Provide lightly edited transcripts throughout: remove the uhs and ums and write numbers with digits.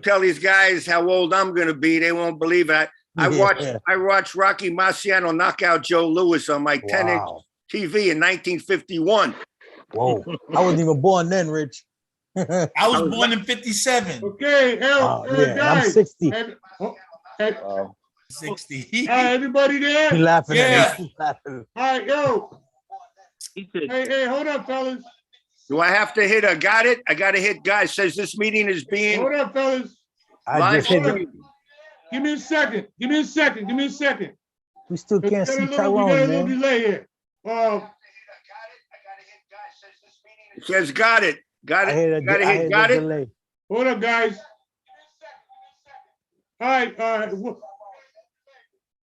tell these guys how old I'm going to be. They won't believe it. I watched Rocky Marciano knock out Joe Louis on my 10-inch TV in 1951. Whoa. I wasn't even born then, Rich. I was born in 57. Okay, guys. I'm 60. 60. Everybody there? He laughing Yeah. at me. Laughing. All right, yo. Hey, hold up, fellas. Do I have to hit a got it? I got to hit guys. Says this meeting is being Hold up, fellas. I just hit it. Give me a second. Give me a second. We still can't see We got Tyrone, a little man. delay here. It says got it. Got it. Got it. Delay. Hold up, guys. All right. All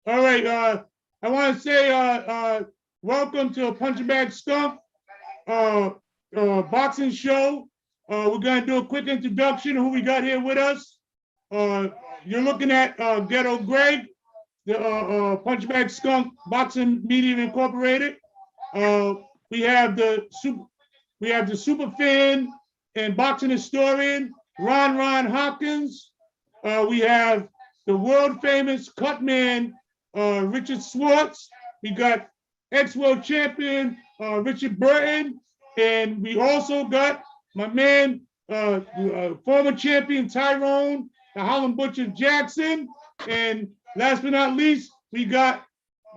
right. I want to say welcome to Punching Bag Skunk boxing show. We're going to do a quick introduction of who we got here with us. You're looking at Ghetto Greg, the Punching Bag Skunk Boxing Media Incorporated. We have the super fan and boxing historian Ron Hopkins. We have the world famous cut man Richard Swartz. We got ex-world champion Richard Burton, and we also got my man former champion Tyrone, the Harlem Butcher Jackson, and last but not least, we got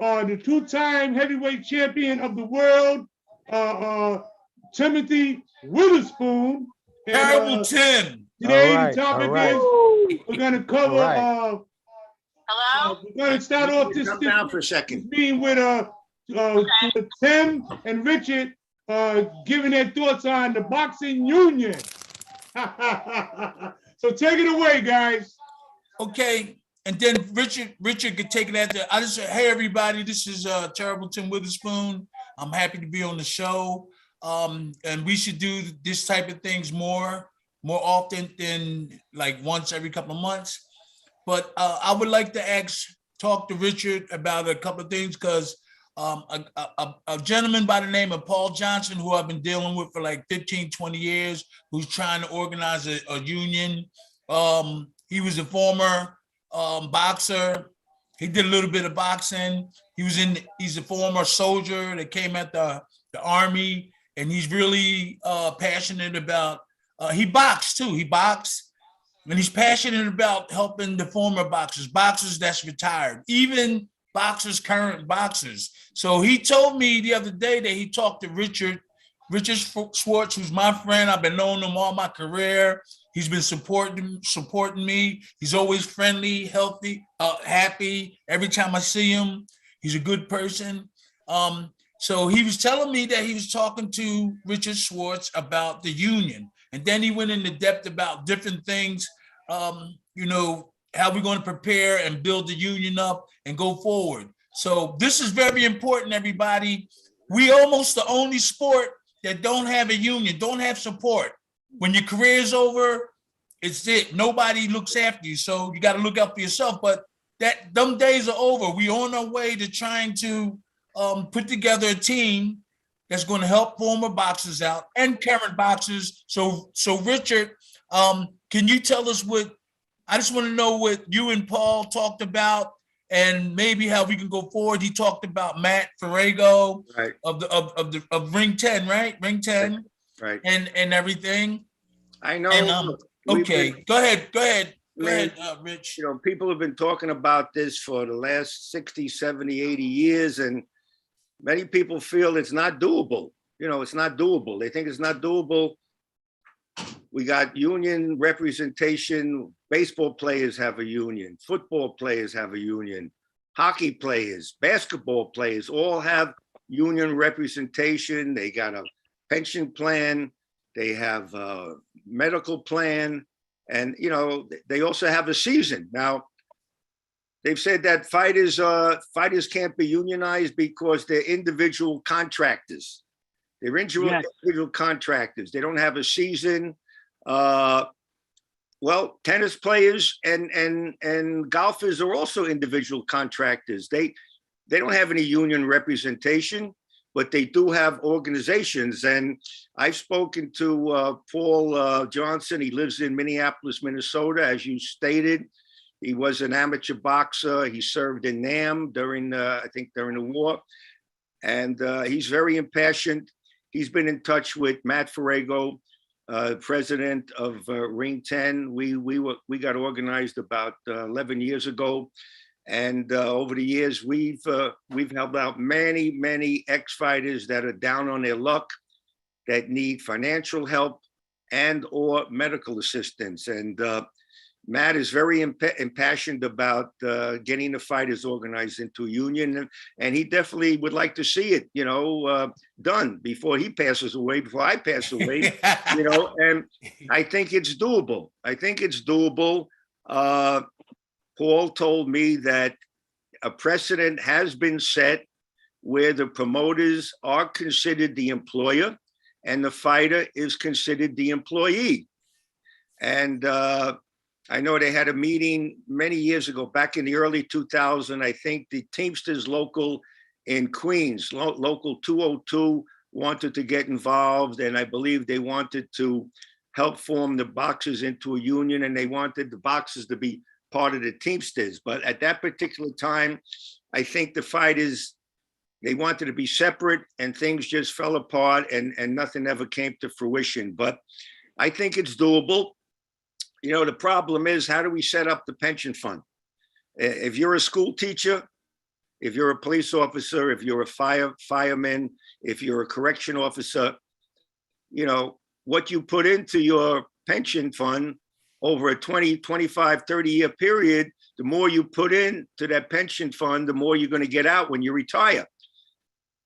the two-time heavyweight champion of the world, Timothy Witherspoon. Terrible Tim. Today the topic is we're going to cover. Hello. We're going to start off this down for a second. Meeting with Tim and Richard giving their thoughts on the boxing union. So take it away, guys. Okay. And then Richard could take it after. I just say, hey, everybody, this is Terrible Tim Witherspoon. I'm happy to be on the show. And we should do this type of things more often than like once every couple of months. But I would like to talk to Richard about a couple of things because a gentleman by the name of Paul Johnson, who I've been dealing with for like 15, 20 years, who's trying to organize a union. He was a former boxer. He did a little bit of boxing. He's a former soldier that came at the Army, and he's really passionate about, he boxed too. He boxed, and he's passionate about helping the former boxers that's retired, even current boxers. So he told me the other day that he talked to Richard Swartz, who's my friend. I've been knowing him all my career. He's been supporting me. He's always friendly, healthy, happy. Every time I see him, he's a good person. So he was telling me that he was talking to Richard Swartz about the union. And then he went into depth about different things, how we're going to prepare and build the union up and go forward. So this is very important, everybody. We almost the only sport that don't have a union, don't have support. When your career is over, it's it. Nobody looks after you. So you got to look out for yourself. But them days are over. We're on our way to trying to put together a team that's going to help former boxers out and current boxers. So Richard, can you tell us I just want to know what you and Paul talked about and maybe how we can go forward. He talked about Matt Ferrago, right, of Ring 10, right? Ring 10. Right. And everything. I know. And, okay, go ahead, Rich. People have been talking about this for the last 60, 70, 80 years, and many people feel it's not doable. It's not doable. They think it's not doable. We got union representation. Baseball players have a union. Football players have a union. Hockey players, basketball players all have union representation. They got a pension plan. They have a medical plan. And, they also have a season. Now, they've said that fighters can't be unionized because they're individual contractors. They're individual contractors. They don't have a season. Well, tennis players and golfers are also individual contractors. They don't have any union representation. but they do have organizations. And I've spoken to Paul Johnson. He lives in Minneapolis, Minnesota, as you stated. He was an amateur boxer. He served in NAM during, I think, during the war. And he's very impassioned. He's been in touch with Matt Ferrago, president of Ring 10. We got organized about 11 years ago. And over the years, we've helped out many ex-fighters that are down on their luck, that need financial help and or medical assistance. And Matt is very impassioned about getting the fighters organized into a union, and he definitely would like to see it, done before he passes away, before I pass away, and I think it's doable. Paul told me that a precedent has been set where the promoters are considered the employer and the fighter is considered the employee. And I know they had a meeting many years ago, back in the early 2000s. I think the Teamsters local in Queens, local 202, wanted to get involved. And I believe they wanted to help form the boxers into a union, and they wanted the boxers to be part of the Teamsters. But at that particular time, I think the fighters, they wanted to be separate, and things just fell apart, and nothing ever came to fruition. But I think it's doable. The problem is, how do we set up the pension fund? If you're a school teacher, if you're a police officer, if you're a fireman, if you're a correction officer, what you put into your pension fund over a 20, 25, 30-year period, the more you put into that pension fund, the more you're going to get out when you retire.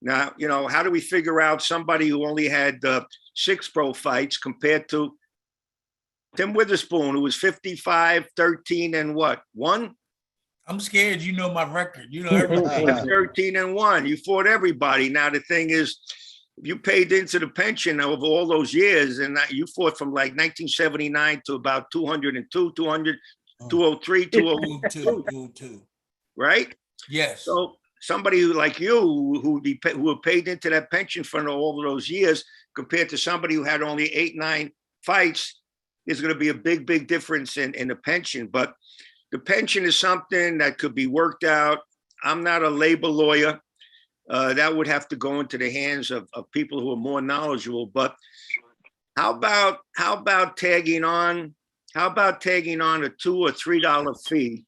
Now, how do we figure out somebody who only had 6 pro fights compared to Tim Witherspoon, who was 55, 13, and what, 1? I'm scared. You know my record. You know everything. 13 and 1. You fought everybody. Now, the thing is, you paid into the pension over all those years, and you fought from like 1979 to about 202, 200, 203, 202. Right? Yes. So somebody like you who were paid into that pension fund all of those years, compared to somebody who had only 8, 9 fights, there's going to be a big difference in the pension. But the pension is something that could be worked out. I'm not a labor lawyer. That would have to go into the hands of people who are more knowledgeable. But how about tagging on a $2 or $3 fee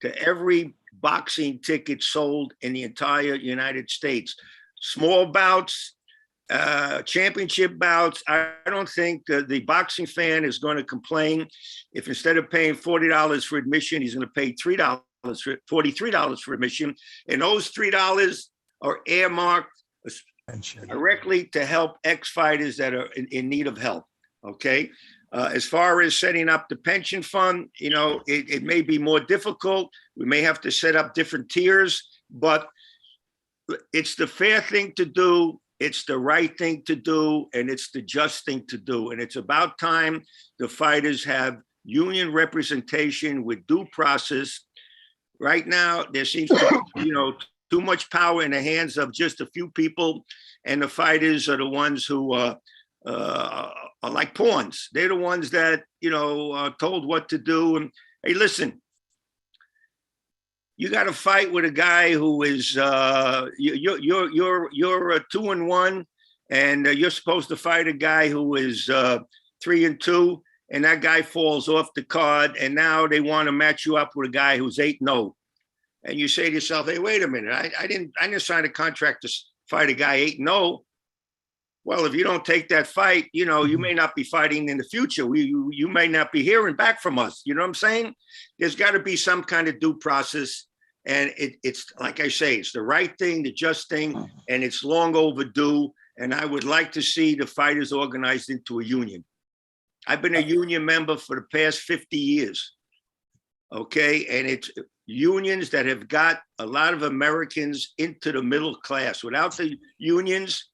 to every boxing ticket sold in the entire United States? Small bouts, championship bouts. I don't think the boxing fan is going to complain if instead of paying $40 for admission, he's going to pay $43 for admission, and those $3 are earmarked directly to help ex-fighters that are in need of help. Okay. As far as setting up the pension fund, it may be more difficult. We may have to set up different tiers, but it's the fair thing to do. It's the right thing to do, and it's the just thing to do. And it's about time the fighters have union representation with due process. Right now, there seems to be, too much power in the hands of just a few people, and the fighters are the ones who are like pawns. They're the ones that are told what to do. And hey, listen, you got to fight with a guy who is you're a 2-1, and you're supposed to fight a guy who is 3-2, and that guy falls off the card, and now they want to match you up with a guy who's 8-0. And you say to yourself, hey, wait a minute, I didn't sign a contract to fight a guy 8-0. Well, if you don't take that fight, you may not be fighting in the future. You may not be hearing back from us. You know what I'm saying? There's got to be some kind of due process. And it's like I say, it's the right thing, the just thing, and it's long overdue. And I would like to see the fighters organized into a union. I've been a union member for the past 50 years. Okay. And it's unions that have got a lot of Americans into the middle class. Without the unions,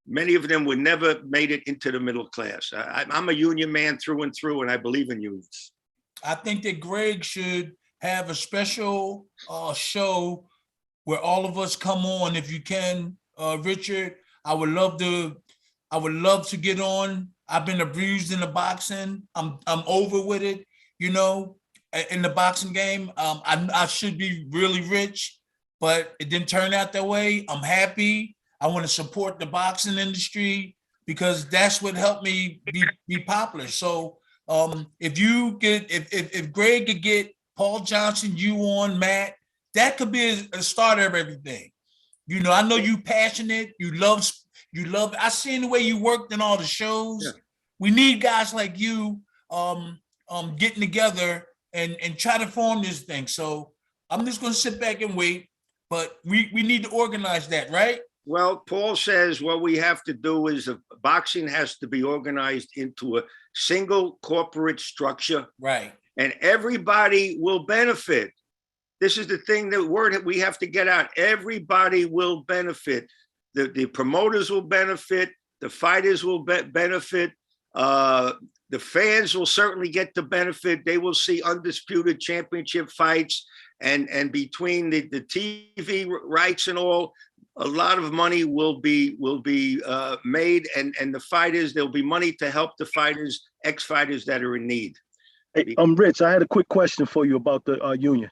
many of them would never made it into the middle class. I'm a union man through and through, and I believe in unions. I think that Greg should have a special show where all of us come on, if you can, Richard. I would love to get on. I've been abused in the boxing. I'm over with it, you know, in the boxing game. I should be really rich, but it didn't turn out that way. I'm happy. I want to support the boxing industry because that's what helped me be popular. So if Greg could get Paul Johnson, you on, Matt, that could be a start of everything. You know, I know you passionate, you love, I seen the way you worked in all the shows. Yeah. We need guys like you getting together and try to form this thing. So I'm just gonna sit back and wait, but we need to organize that, right? Well, Paul says what we have to do is boxing has to be organized into a single corporate structure. Right. And everybody will benefit. This is the thing, the word that we have to get out. Everybody will benefit. The promoters will benefit. The fighters will benefit. The fans will certainly get the benefit. They will see undisputed championship fights. And between the TV rights and all, a lot of money will be made. And the fighters, there'll be money to help the fighters, ex-fighters that are in need. Hey, Rich, I had a quick question for you about the union.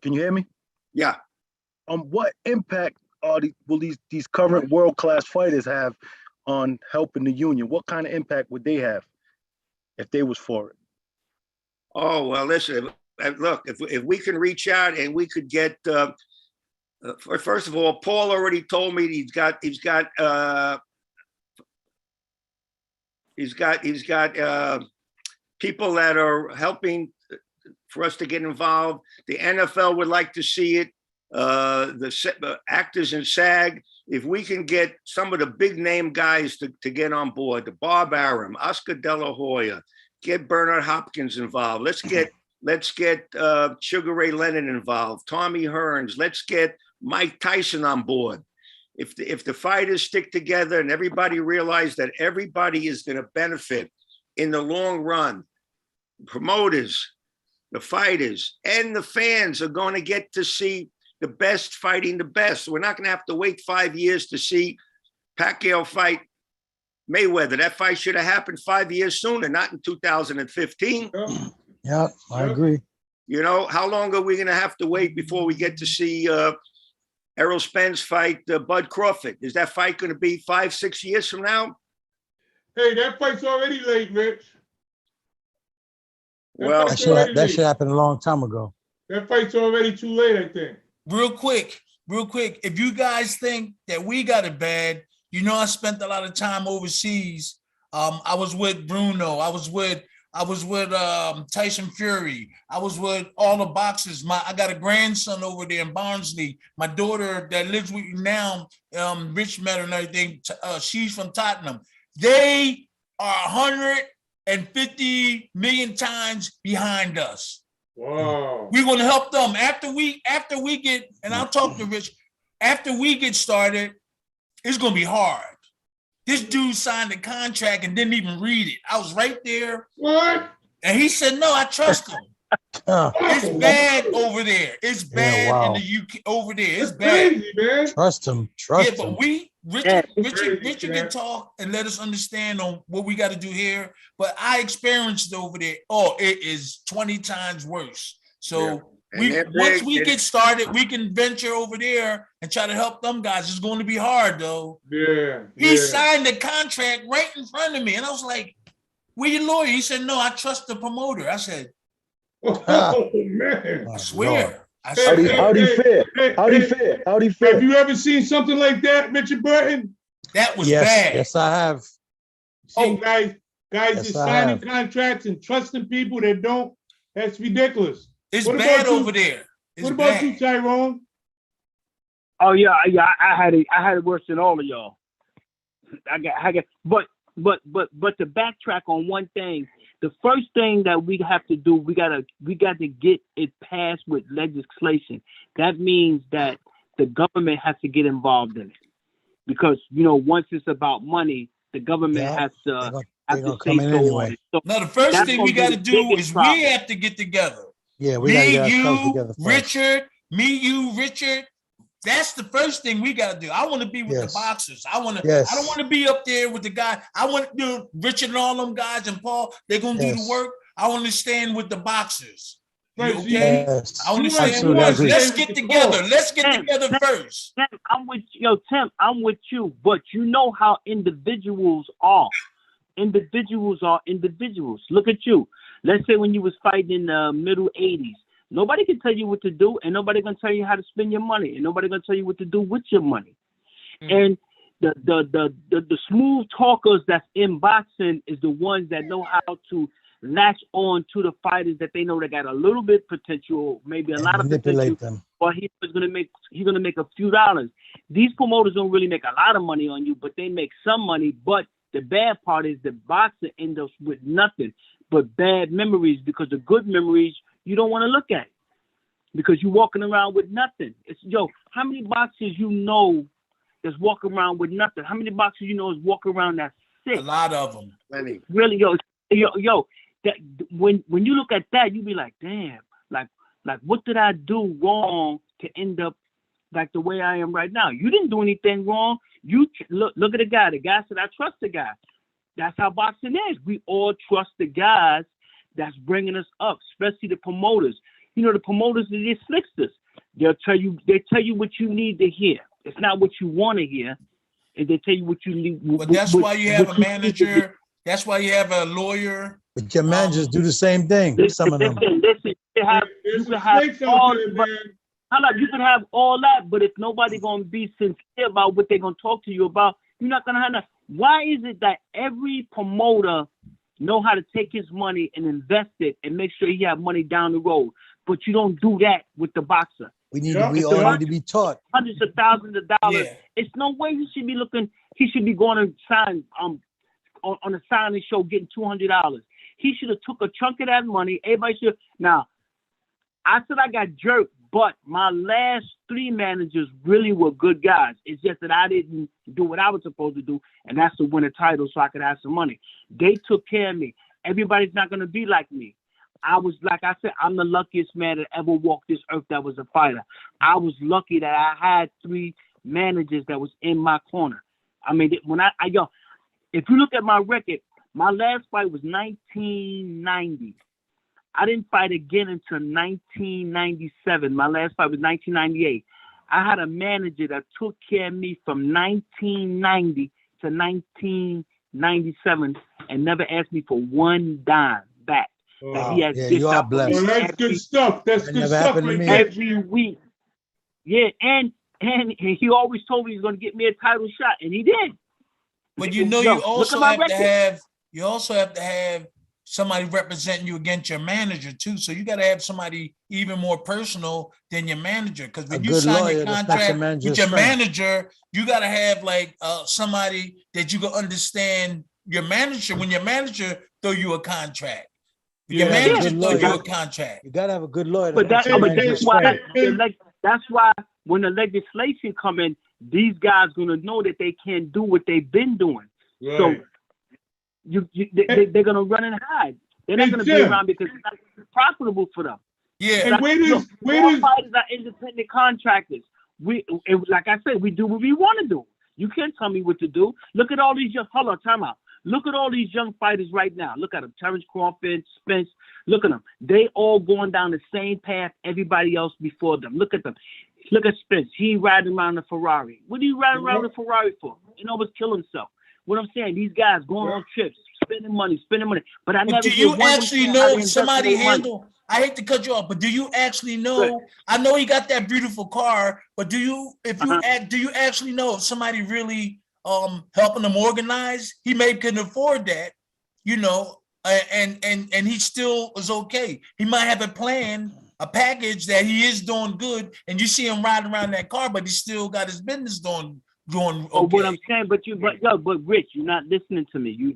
Can you hear me? Yeah. What impact will these current world-class fighters have on helping the union? What kind of impact would they have if they was for it? Oh, well, listen, look, if we can reach out and we could get, first of all, Paul already told me he's got people that are helping for us to get involved. The NFL would like to see it. The actors in SAG, if we can get some of the big name guys to get on board, the Bob Arum, Oscar De La Hoya, get Bernard Hopkins involved. Let's get Sugar Ray Leonard involved, Tommy Hearns. Let's get Mike Tyson on board. If the fighters stick together and everybody realize that everybody is going to benefit in the long run, promoters, the fighters, and the fans are going to get to see the best fighting the best. We're not going to have to wait 5 years to see Pacquiao fight Mayweather. That fight should have happened 5 years sooner, not in 2015. Yeah, I agree. You know, how long are we going to have to wait before we get to see Errol Spence fight Bud Crawford? Is that fight going to be 5-6 years from now? Hey, that fight's already late, Rich. Well, That should happen a long time ago. That fight's already too late, I think. Real quick, if you guys think that we got it bad, you know, I spent a lot of time overseas. I was with Bruno. I was with Tyson Fury. I was with all the boxers. I got a grandson over there in Barnsley. My daughter that lives with you now, Rich met her and everything. She's from Tottenham. They are 150 million times behind us. Wow. We're going to help them after we get, and I'll talk to Rich, after we get started, it's going to be hard. This dude signed a contract and didn't even read it. I was right there. What? And he said, no, I trust him. It's bad over there. It's bad in the UK over there. It's bad. Crazy, man. Trust him. But Richard can talk and let us understand on what we got to do here. But I experienced it over there. Oh, it is 20 times worse. So once we get started, we can venture over there and try to help them guys. It's going to be hard though. Yeah. He signed the contract right in front of me. And I was like, where your lawyer? He said, no, I trust the promoter. I said, oh man. I swear. How'd he fare? Have you ever seen something like that, Richard Burton? That was bad. Yes, I have. See, guys just signing contracts and trusting people that don't. That's ridiculous. It's bad over there. What about you, Tyrone? Oh yeah, I had it worse than all of y'all. But to backtrack on one thing, the first thing that we have to do, we got to get it passed with legislation. That means that the government has to get involved in it, because once it's about money, the government has to say so on it. So now the first thing we got to do is we have to get together. Yeah, we got to get ourselves together first. Richard, That's the first thing we got to do. I want to be with the Yes. boxers. I don't Yes. want to be up there with the guy. I want to do Richard and all them guys and Paul. They're gonna do the Yes. work. I want to stand with the boxers. You Right, okay? Yes. I want to You want- stand you with want us. to Let's stay get with the together. cause. Let's get Tim, together first. Tim, I'm with Tim. I'm with you, but you know how individuals are. Individuals are individuals. Look at you. Let's say when you was fighting in the middle 80s, nobody can tell you what to do, and nobody gonna tell you how to spend your money, and nobody gonna tell you what to do with your money. And the smooth talkers that's in boxing is the ones that know how to latch on to the fighters that they know that got a little bit potential, maybe a And lot of potential, manipulate them. or he's gonna make a few dollars. These promoters don't really make a lot of money on you, but they make some money. But the bad part is the boxer ends up with nothing but bad memories, because the good memories you don't want to look at because you're walking around with nothing. It's how many boxers you know that's walking around with nothing? How many boxers you know is walking around that's sick? A lot of them. Plenty. Really, that when you look at that, you be like, damn, like what did I do wrong to end up like the way I am right now? You didn't do anything wrong. You look at the guy. The guy said, I trust the guy. That's how boxing is. We all trust the guys that's bringing us up, especially the promoters. The promoters are the slicksters. They tell you what you need to hear. It's not what you want to hear, and they tell you what you need. But that's why you have a manager. That's why you have a lawyer. But your managers do the same thing. Some of them. Listen, you There's can some have snakes out all, there, but man. you can have all that, but if nobody gonna be sincere about what they're gonna talk to you about, you're not gonna have that. Why is it that every promoter know how to take his money and invest it and make sure he have money down the road, but you don't do that with the boxer? We all need to be taught. Hundreds of thousands of dollars. Yeah. It's no way he should be looking. He should be going to sign on a signing show getting $200. He should have took a chunk of that money. Everybody should. Now, I said I got jerked, but my last 3 managers really were good guys. It's just that I didn't do what I was supposed to do, and that's to win a title so I could have some money. They took care of me. Everybody's not going to be like me. I was, like I said, I'm the luckiest man that ever walked this earth that was a fighter. I was lucky that I had 3 managers that was in my corner. I mean, when if you look at my record, my last fight was 1990. I didn't fight again until 1997. My last fight was 1998. I had a manager that took care of me from 1990 to 1997 and never asked me for one dime back. That he has Yeah, dished you are out for me blessed. Well, that's good stuff. That's That good never stuff happened to right me. there. every week. Yeah, and he always told me he was going to get me a title shot, and he did. But Yo, you also look at my have to have somebody representing you against your manager too. So you got to have somebody even more personal than your manager. Because when A you good sign lawyer your that's not contract your manager's with your friend. manager, you got to have like somebody that you can understand your manager. When your manager throw you a contract, your Yeah. manager Good throw you a lawyer. contract. You gotta have a good lawyer. But That's that's not your manager's why friend. that's why when the legislation come in, these guys gonna know that they can't do what they've been doing. So Right. they're gonna run and hide. They're not Hey, gonna be Jim. around because it's not profitable for them. Yeah. And where does All fighters are independent contractors. Like I said, we do what we want to do. You can't tell me what to do. Look at all these time out. Look at all these young fighters right now. Look at them, Terrence Crawford, Spence. Look at them. They all going down the same path everybody else before them. Look at them. Look at Spence. He riding around a Ferrari. What are you riding around a Ferrari for? You know, kill himself. What I'm saying, these guys going on trips, spending money. But I never. Do you hear one of them actually saying how they know invest somebody their money. handle? I hate to cut you off, but do you actually know? I know he got that beautiful car, but do you actually know if somebody really helping him organize? He may couldn't afford that, and he still is okay. He might have a plan, a package that he is doing good, and you see him riding around that car, but he still got his business going okay. Oh, what I'm saying, but Rich, you're not listening to me. You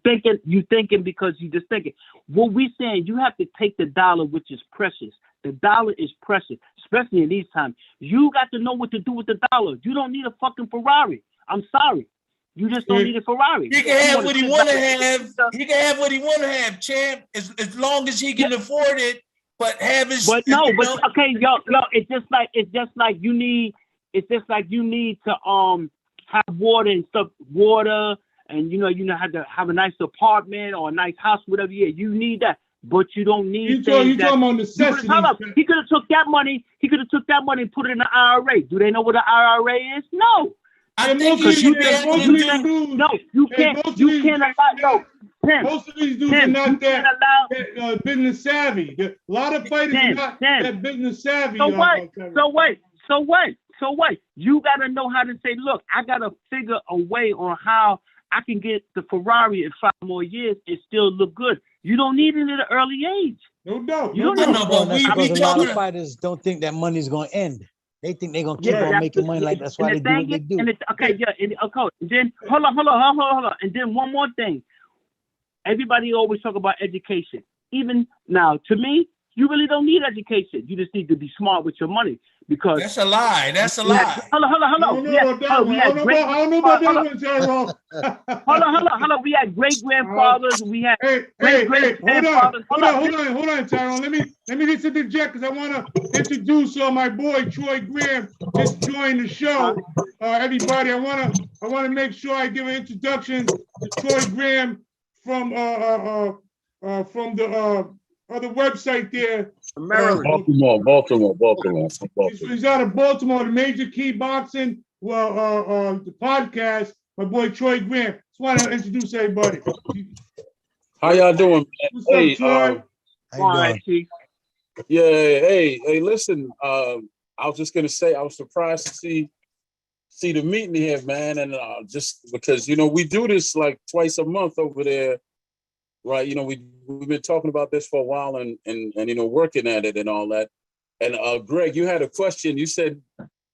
thinking because you just thinking. What we saying, you have to take the dollar, which is precious. The dollar is precious, especially in these times. You got to know what to do with the dollar. You don't need a fucking Ferrari. I'm sorry. You just don't need a Ferrari. He can have what he want to have. He can have what he want to have, champ. As long as he can afford it, but have his. But no, you but know, okay, yo, it's just like you need to have water and stuff, water, and have to have a nice apartment or a nice house, whatever. Yeah, you need that, but you don't need You things talking about that. necessities. He could have took that money. He could have took that money and put it in the IRA. Do they know what the IRA is? No. I Yeah, think most he of should these- be able most to of these do. dudes- No, you Hey, can't. most of You these can't allow. No, Tim. Most of these dudes are Tim, you not can't that allow. business savvy. A lot of fighters are not that business savvy. So what? Terry. So what? You gotta know how to say, look, I gotta figure a way on how I can get the Ferrari in 5 more years and still look good. You don't need it at an early age. No doubt. You No don't I doubt. know, Bro, but that's we because be a lot of talking. fighters don't think that money's gonna end. They think they're gonna keep Yeah, on making money. Like that's why they do what they do. Okay. And then hold on. And then one more thing. Everybody always talk about education. Even now, to me, you really don't need education. You just need to be smart with your money because. That's a lie. That's a lie. Hold on. I don't know about that one. I don't know about that one, Tyrone. Hold on. We had great grandfathers. We had Hey, great grandfathers. hold on, Tyrone. Let me just interject because I want to introduce my boy Troy Graham just joined the show. Everybody, I want to make sure I give an introduction to Troy Graham from the other website there. Maryland. Baltimore. He's out of Baltimore, the Major Key Boxing, the podcast. My boy Troy Graham. Just want to introduce everybody. How y'all doing, man? What's up, Troy? How you doing? Yeah, hey, listen, I was just gonna say I was surprised to see the meeting here, man, and just because we do this like twice a month over there, right? We've been talking about this for a while and working at it and all that. And Greg, you had a question. You said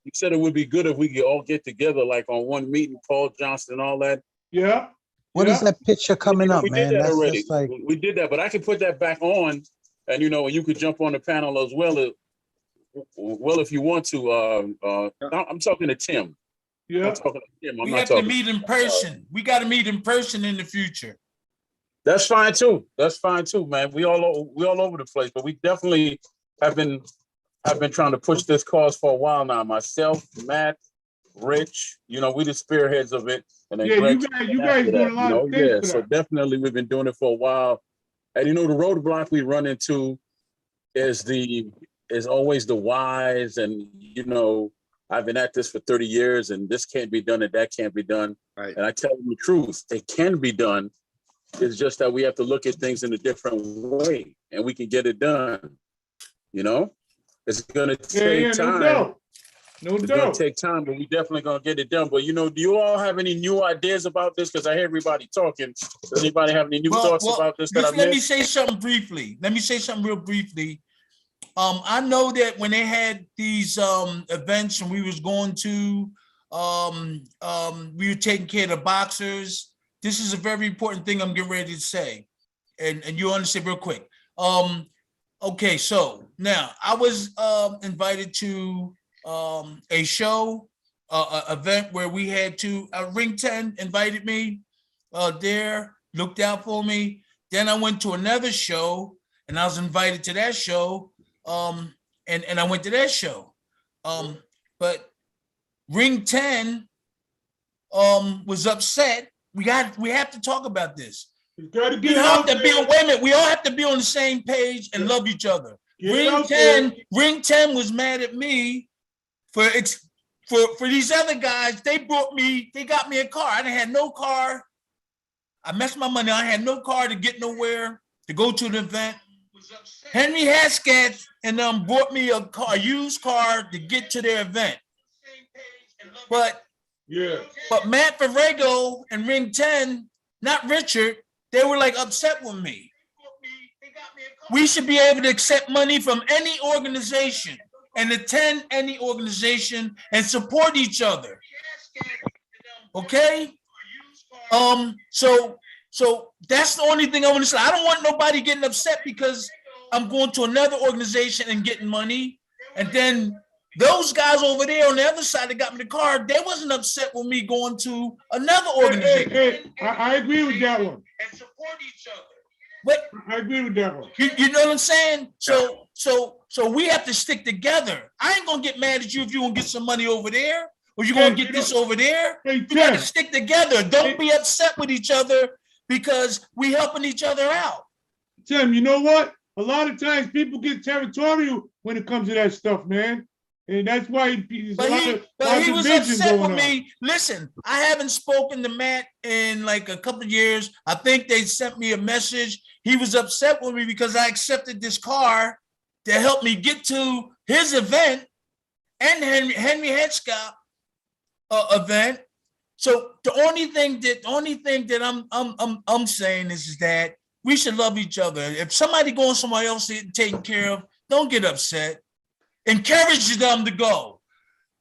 it would be good if we could all get together like on one meeting, Paul Johnson and all that. Yeah. What is that picture coming up, We man? did that That's already. just like We did that, but I can put that back on, and you could jump on the panel as well. If you want to. I'm talking to Tim. Yeah. I'm talking to Tim. I'm We not have to talking. meet in person. We got to meet in person in the future. That's fine too, man. We all over the place, but we definitely have been trying to push this cause for a while now. Myself, Matt, Rich, we the spearheads of it. And then Yeah, Greg you guys doing a lot of things for so that. definitely we've been doing it for a while. And the roadblock we run into is always the whys, and I've been at this for 30 years and this can't be done and that can't be done. Right. And I tell them the truth, it can be done. It's just that we have to look at things in a different way and we can get it done. It's gonna take time. No It's doubt. gonna take time, but we definitely gonna get it done. But do you all have any new ideas about this? Because I hear everybody talking. Does anybody have any new thoughts about this that I Let me missed? say something briefly. Real briefly. I know that when they had these events and we was going to, we were taking care of the boxers. This is a very important thing I'm getting ready to say, and you understand real quick. Okay, so now I was invited to a show, event where we had to, Ring 10 invited me there, looked out for me. Then I went to another show and I was invited to that show. And I went to that show. But Ring 10 was upset. We have to talk about this. You gotta We get have out to be there. wait a minute. We all have to be on the same page and love each other. Get Ring out there. 10, Ring 10 was mad at me for these other guys. They got me a car. I didn't have no car. I messed my money. I had no car to get nowhere to go to the event. Henry Hascat and bought me a used car to get to their event. But Matt Ferrego and Ring 10, not Richard, they were like upset with me. We should be able to accept money from any organization and attend any organization and support each other. Okay? So that's the only thing I want to say. I don't want nobody getting upset because I'm going to another organization and getting money. And then those guys over there on the other side that got me the car, they wasn't upset with me going to another organization. Hey, I agree with that one. And support each other. But I agree with that one. you know what I'm saying? So So we have to stick together. I ain't gonna get mad at you if you gonna get some money over there or you gonna get this over there. Hey, You gotta Tim, stick together. Don't be upset with each other because we helping each other out. Tim, you know what? A lot of times people get territorial when it comes to that stuff, man. And that's why there's a lot of He was division upset going with on. me. Listen, I haven't spoken to Matt in like a couple of years. I think they sent me a message. He was upset with me because I accepted this car to help me get to his event and Henry Headscott event. So the only thing that I'm saying is that we should love each other. If somebody going somewhere else taken care of, don't get upset. Encourage them to go.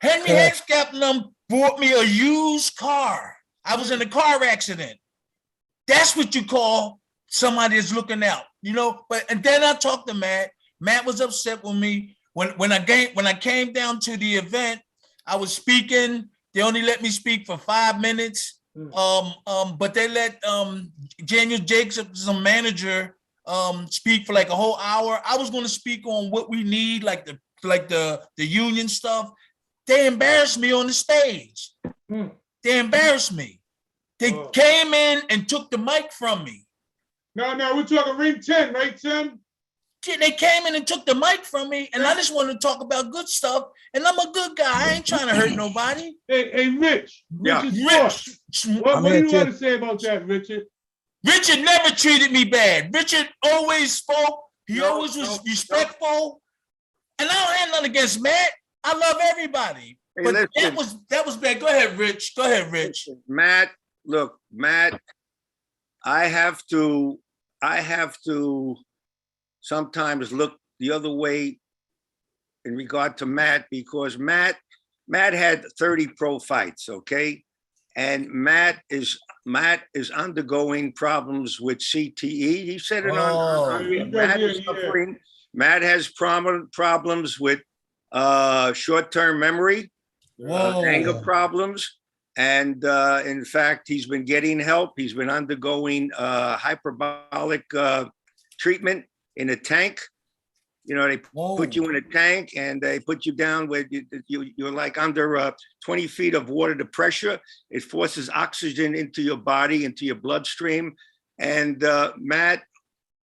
Henry Headscott and them bought me a used car. I was in a car accident. That's what you call somebody that's looking out, you know. And then I talked to Matt. Matt was upset with me when I came down to the event. I was speaking. They only let me speak for 5 minutes. But they let Daniel Jacobs, the manager, speak for like a whole hour. I was going to speak on what we need, like the union stuff. They embarrassed me on the stage. They embarrassed me. They came in and took the mic from me. No, we're talking ring 10, right, Tim? They came in and took the mic from me, and I just wanted to talk about good stuff. And I'm a good guy. I ain't trying to hurt nobody. Hey, Rich. Yeah. Rich. What do you want to say about that, Richard? Richard never treated me bad. Richard always spoke. He always was respectful. And I don't have nothing against Matt. I love everybody. Hey, but listen. that was bad. Go ahead, Rich. Go ahead, Rich. Matt, look, Matt, I have to sometimes look the other way in regard to Matt, because Matt had 30 pro fights, okay? And Matt is undergoing problems with CTE. He said it on Matt is suffering. Matt has problems with short-term memory, anger problems. And in fact, he's been getting help. He's been undergoing hyperbolic treatment in a tank. You know, they put you in a tank and they put you down where you're like under 20 feet of water to pressure. It forces oxygen into your body, into your bloodstream. And Matt,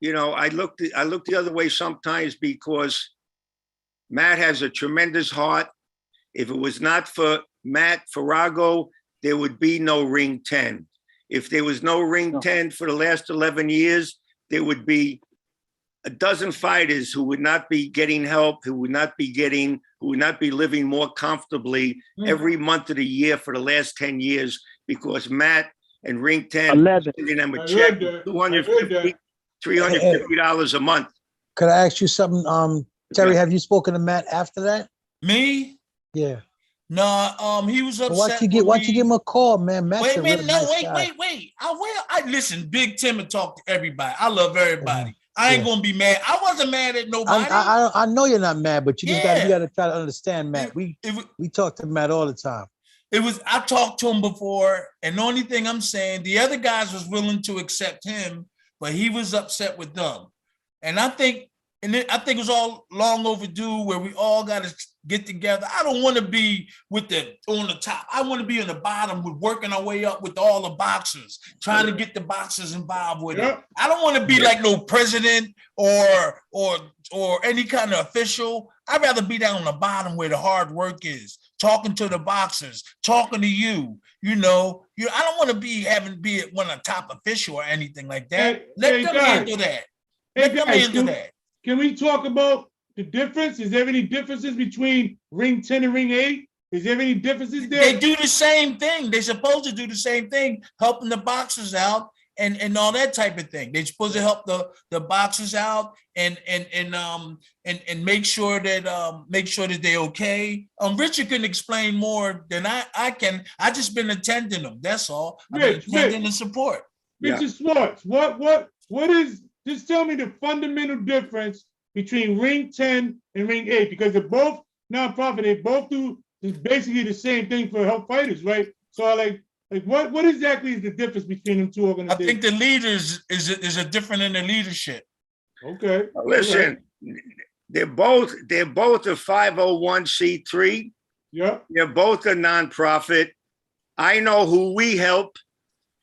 you know, I look the other way sometimes because Matt has a tremendous heart. If it was not for Matt Farrago, there would be no Ring 10. If there was no Ring 10 for the last 11 years, there would be a dozen fighters who would not be getting help, who would not be living more comfortably every month of the year for the last 10 years, because Matt and Ring 10 sending them a check $250, $350 a month. Could I ask you something? Terry, have you spoken to Matt after that? Me? Yeah. No, he was upset. Why don't you give him a call, man? Matt's wait. I listen, Big Tim and talk to everybody. I love everybody. I ain't gonna be mad. I wasn't mad at nobody. I know you're not mad, but you gotta try to understand, Matt. We talk to Matt all the time. I talked to him before, and the only thing I'm saying, the other guys was willing to accept him, but he was upset with them. And I think it was all long overdue where we all got to get together. I don't want to be on the top. I want to be on the bottom with working our way up with all the boxers, trying to get the boxers involved with it. I don't want to be like no president or any kind of official. I'd rather be down on the bottom where the hard work is, talking to the boxers, talking to you. I don't want to be one of the top official or anything like that. Let them handle that. Let them handle that. Can we talk about the difference? Is there any differences between Ring 10 and Ring 8? Is there any differences there? They do the same thing. They're supposed to do the same thing, helping the boxers out and all that type of thing. They're supposed to help the boxers out and make sure that they're okay. Richard can explain more than I can. I just been attending them. That's all. I've been attending and support. Mr. Schwartz, what is? Just tell me the fundamental difference between Ring 10 and Ring 8, because they're both nonprofit. They both do basically the same thing for help fighters, right? So like what exactly is the difference between them two organizations? I think the leaders is a different in the leadership. Okay. Listen, They're both a 501c3. Yeah. They're both a nonprofit. I know who we help,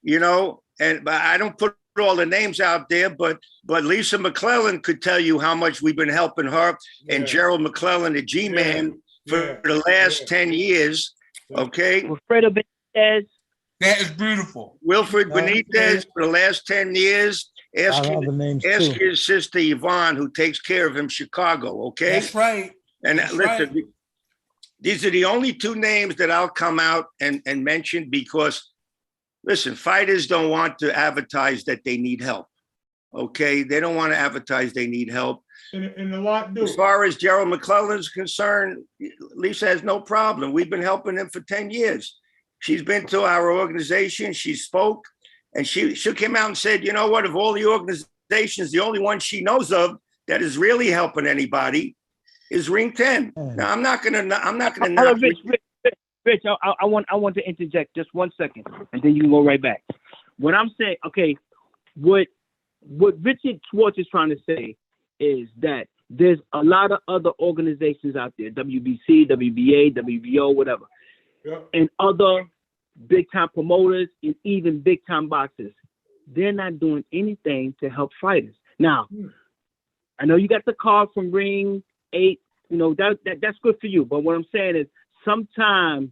you know, but I don't put all the names out there, but Lisa McClellan could tell you how much we've been helping her and Gerald McClellan, the G-Man, for the last 10 years. Okay. Wilfredo Benitez. That is beautiful. Wilfred Benitez for the last 10 years. Ask his sister Yvonne, who takes care of him, Chicago. Okay. That's right. And That's listen, right. these are the only two names that I'll come out and mention because, listen, fighters don't want to advertise that they need help. Okay, they don't want to advertise they need help. And a lot do. As far as Gerald McClellan's concerned, Lisa has no problem. We've been helping him for 10 years. She's been to our organization. She spoke, and she came out and said, you know what? Of all the organizations, the only one she knows of that is really helping anybody is Ring 10. Now, I'm not gonna. Rich, I want to interject just 1 second, and then you can go right back. What I'm saying, okay, what Richard Schwartz is trying to say is that there's a lot of other organizations out there, WBC, WBA, WBO, whatever, and other big-time promoters and even big-time boxers. They're not doing anything to help fighters. Now, I know you got the card from Ring 8, you know, that's good for you. But what I'm saying is sometimes,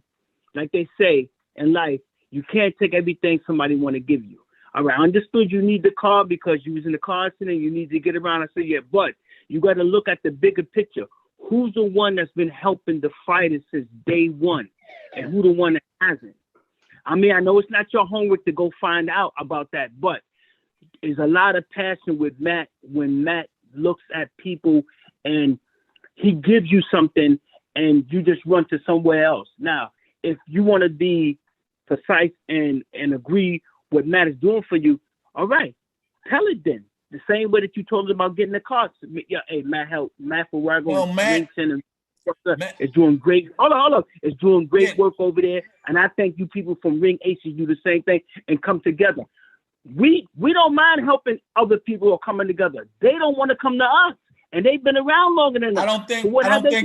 like they say in life, you can't take everything somebody want to give you. All right, I understood you need the car because you was in the car accident, you need to get around. I said, yeah, but you got to look at the bigger picture. Who's the one that's been helping the fighters since day one, and who the one that hasn't? I mean, I know it's not your homework to go find out about that, but there's a lot of passion with Matt when Matt looks at people and he gives you something and you just run to somewhere else. Now, if you want to be precise and agree what Matt is doing for you, all right, tell it then. The same way that you told us about getting the cards. Yeah, hey, Matt for where I'm going. Matt is doing great. Hold on. It's doing great work over there. And I thank you people from Ring Aces do the same thing and come together. We don't mind helping other people who are coming together. They don't want to come to us. And they've been around longer than us. I don't think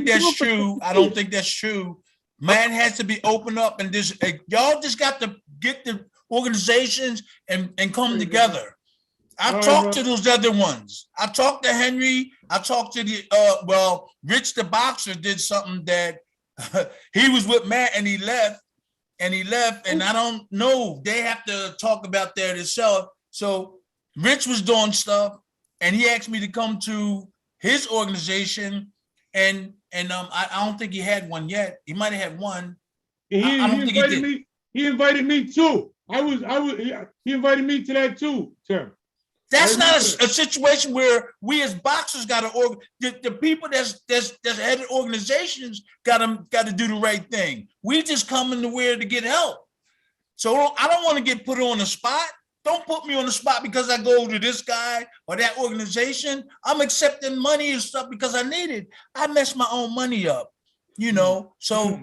that's true. I don't think that's true. Man has to be open up and just y'all just got to get the organizations and come together. I talked to those other ones. I talked to Henry. I talked to the Rich the boxer did something that he was with Matt and he left. And I don't know. They have to talk about that themselves. So Rich was doing stuff and he asked me to come to his organization and I don't think he had one yet. He might have had one. I don't think he did. He invited me too. He invited me to that too, Tim. That's not a situation where we as boxers got to the people that's head of organizations got to do the right thing. We just come in the way to get help. So I don't want to get put on the spot. Don't put me on the spot because I go to this guy or that organization. I'm accepting money and stuff because I need it. I mess my own money up, you know. So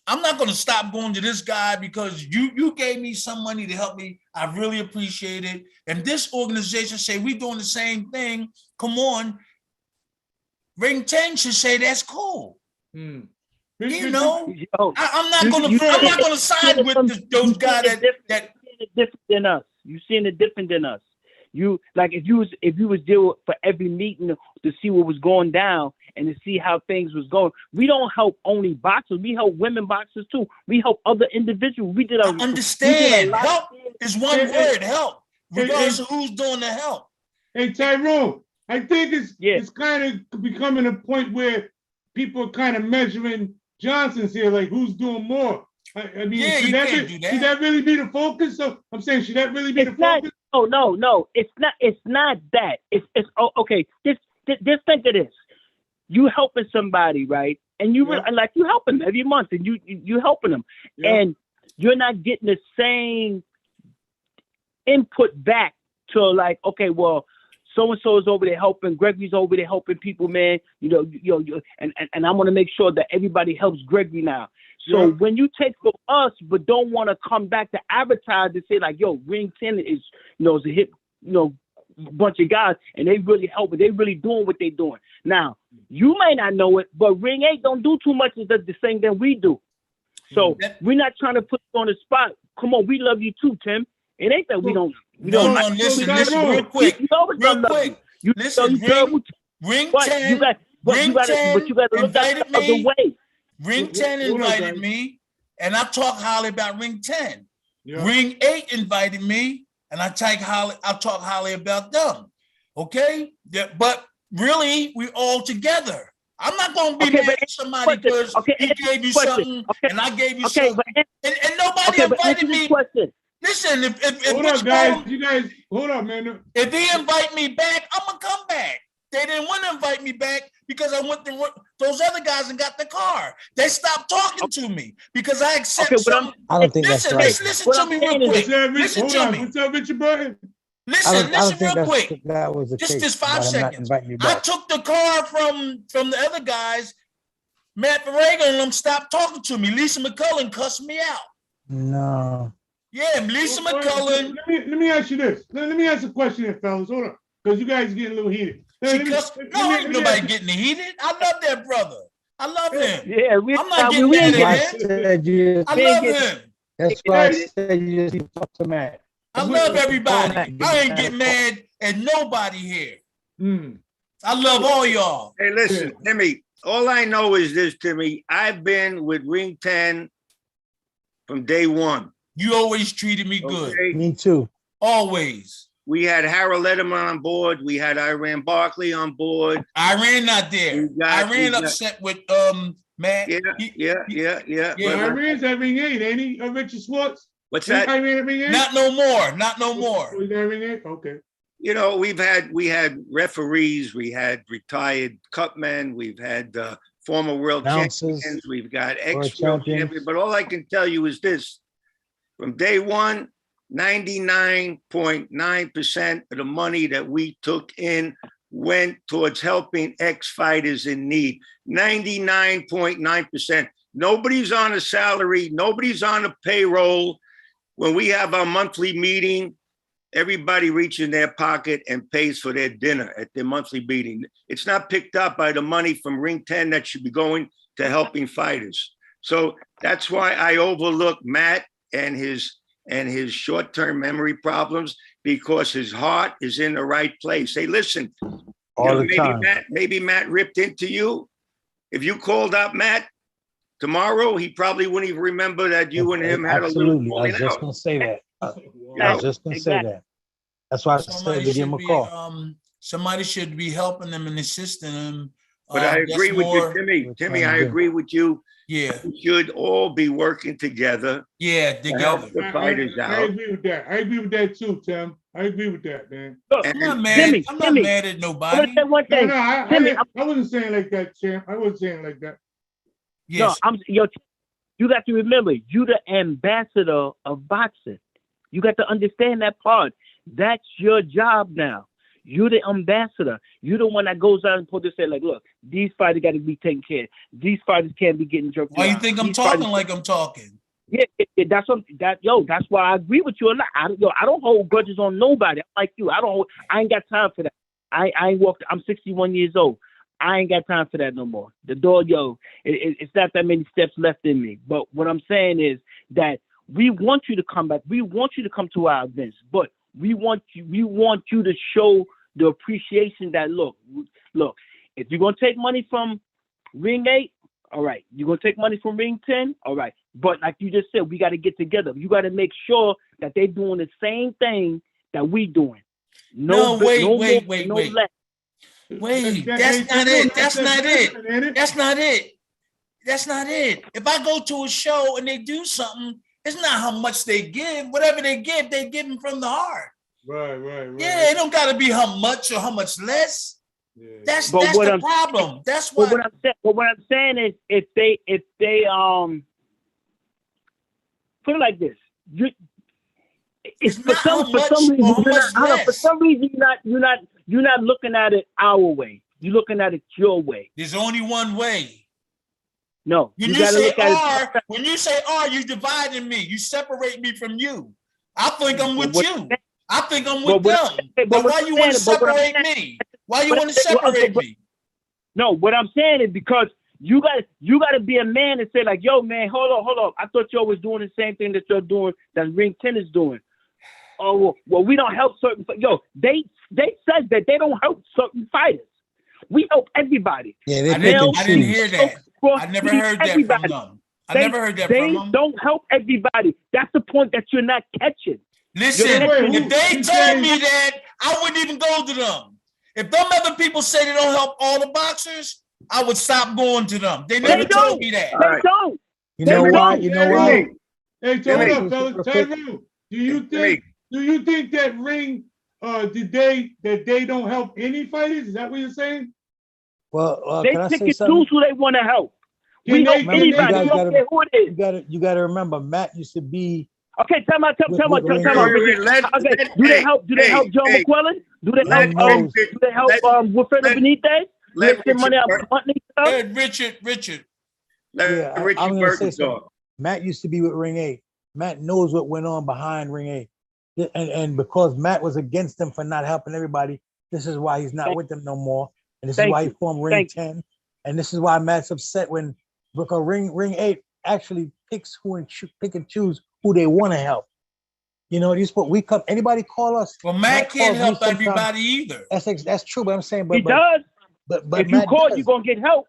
I'm not going to stop going to this guy because you gave me some money to help me. I really appreciate it. And this organization say we doing the same thing. Come on. Ring 10 should say that's cool. You know, I'm not going to side with those guys that different than us. You seeing it different than us. You like if you was there for every meeting to see what was going down and to see how things was going. We don't help only boxers. We help women boxers too. We help other individuals. I understand. Help is one word. Help, regardless of who's doing the help. Hey Tyrone, I think it's kind of becoming a point where people are kind of measuring Johnson's here, like who's doing more. I mean, should that really be the focus? So I'm saying, should that really be the focus? No. It's not that. It's okay. Just think of this. You helping somebody, right? And you like you helping them every month, and you helping them, and you're not getting the same input back to like, okay, well, so and so is over there helping. Gregory's over there helping people, man. You know, and I'm gonna make sure that everybody helps Gregory now. So when you take for us, but don't want to come back to advertise and say like, yo, Ring 10 is, is a hit, bunch of guys, and they really helping. They really doing what they doing. Now, you may not know it, but Ring 8 don't do too much of the same that we do. So we're not trying to put you on the spot. Come on, we love you too, Tim. It ain't that we don't. No, listen, real quick. Listen, Ring 10 invited me. Ring 10 invited me, and I talk highly about Ring 10. Yeah. Ring 8 invited me, and I talk highly about them. Okay? Yeah, but really, we all together. I'm not going to be mad at somebody because he gave you something and I gave you something. And nobody invited me. Listen, if hold up, guys. You guys, hold up, man. If he invite me back, I'm going to come back. They didn't want to invite me back because I went to those other guys and got the car. They stopped talking to me because I accept something. I don't think that's right. Listen to me real quick. Listen to me. What's up, Richard Burton? Listen real quick. That was the case. Just 5 seconds. I I took the car from the other guys. Matt Varega and them stopped talking to me. Lisa McCullen cussed me out. No. Yeah, Lisa McCullen. Let me ask you this. Let me ask a question here, fellas. Hold on. Because you guys are getting a little heated. Ain't nobody getting heated. I love that brother. I love him. Yeah, I'm not getting mad at him. I love him. That's why I said you just talk to Matt. I love everybody. I ain't getting mad at nobody here. I love all y'all. Hey, listen, Timmy, all I know is this, Timmy. I've been with Ring 10 from day one. You always treated me good. Okay? Me too. Always. We had Harold Letterman on board. We had Iran Barkley on board. Iran not there. Iran upset with Matt. Yeah. Iran's at Ring 8, ain't he? Richard Schwartz? What's that? Not no more. Not no more. Okay. You know, we had referees, we had retired cupmen, we've had former world champions, we've got ex-world champions. But all I can tell you is this: from day one, 99.9% of the money that we took in went towards helping ex-fighters in need. 99.9%. Nobody's on a salary. Nobody's on a payroll. When we have our monthly meeting, everybody reaches in their pocket and pays for their dinner at their monthly meeting. It's not picked up by the money from Ring 10 that should be going to helping fighters. So that's why I overlook Matt and his short-term memory problems, because his heart is in the right place. Hey, listen, maybe Matt ripped into you. If you called up Matt tomorrow, he probably wouldn't even remember that you and him had a little falling out. I was just going to say that. I was just going to say that. That's why I said give him a call. Somebody should be helping them and assisting them. But I agree with you, Timmy. Timmy, I agree with you. Yeah. We should all be working together. Yeah, to help the fighters out. I agree with that. I agree with that too, Tim. I agree with that, man. I'm not mad. I'm not mad at nobody. I wasn't saying like that, champ. I wasn't saying like that. Yes. No, you got to remember, you the ambassador of boxing. You got to understand that part. That's your job now. You're the ambassador. You're the one that goes out and put this say, like, look, these fighters got to be taken care of. These fighters can't be getting jerked. Why you think I'm talking like I'm talking? Yeah, that's why I agree with you a lot. I don't hold grudges on nobody. I'm like you. I ain't got time for that. I ain't walked. I'm 61 years old. I ain't got time for that no more. The door, it's not that many steps left in me. But what I'm saying is that we want you to come back. We want you to come to our events, but we want you to show the appreciation that look, if you're gonna take money from Ring 8, all right. You're gonna take money from Ring 10, all right. But like you just said, we got to get together. You got to make sure that they're doing the same thing that we doing. Wait. That's not it. If I go to a show and they do something, it's not how much they give. Whatever they give them from the heart. Right. Yeah, it don't gotta be how much or how much less. Yeah. That's the problem. That's what. What I'm saying is, if they put it like this, for some reason you're not looking at it our way. You're looking at it your way. There's only one way. No, when you say R, you dividing me. You separate me from you. I think I'm with you. I think I'm But with what them. but Now, what why I'm you want to saying- but what I'm separate saying- me? Why you but want to I'm- separate but- me? No, what I'm saying is because you got to be a man and say like, yo, man, hold on. I thought y'all was doing the same thing that you're doing, that Ring 10 is doing. Oh, well, we don't help certain. Yo, they said that they don't help certain fighters. We help everybody. Yeah, they I pick didn't, and I didn't choose. hear that. I never heard that from Everybody. them. I never heard that They from them. don't help everybody. That's the point that you're not catching. Listen, Wait, if they who told said- me that, I wouldn't even go to them. If them other people say they don't help all the boxers, I would stop going to them. They never They told don't. me that. They right. don't. You know They why? don't. You know why? Hey, so hold Jimmy. up, fellas. Tyrone, do you think that Ring, that they don't help any fighters? Is that what you're saying? Well, They can I pick say and something? choose who they want to help. Can We they- help can anybody. they- We You don't gotta- care who it is. You gotta remember, Matt used to be. Okay, tell me. With Ring Okay, eight. do they help John McClellan? Do they Let help knows. do they help let- Wilfredo let- Benitez? Do they let spend money on Richard- Huntley stuff? Hey, Richard. Let Yeah, Richie I'm gonna say Burton something. talk. Matt used to be with Ring 8. Matt knows what went on behind Ring 8. And because Matt was against them for not helping everybody, this is why he's not Thank- with them no more. And this is Thank why you. he formed Ring Thank 10. And this is why Matt's upset because Ring 8 actually picks pick and choose who they want to help. You know, anybody call us. Well, Matt calls can't me help sometimes. everybody either. That's true, but I'm saying, He does. but If you Matt call, does. you're gonna get help.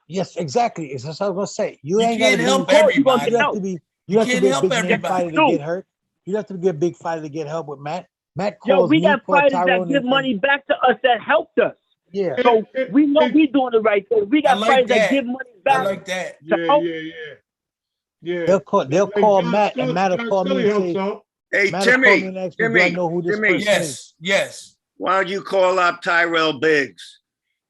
Yes, exactly. That's what I was gonna say. You ain't gotta can't be. help call, you gonna everybody. You have help. to be. You You have to can't be a help big name everybody. fighter to No. get hurt. You have to be a big fighter to get help with Matt. Matt Yo, calls we me, got called fighters Tyrone that give and- money back to us that helped us. Yeah. So we know we doing the right thing. We I got like fighters that that. give money I back. like that. Yeah. They'll call Like Matt, John and Matt will John call me Scully and helps say, out. Hey, Matt will call me Timmy, and ask me, do I know who this person is? Yes. why don't you call up Tyrell Biggs?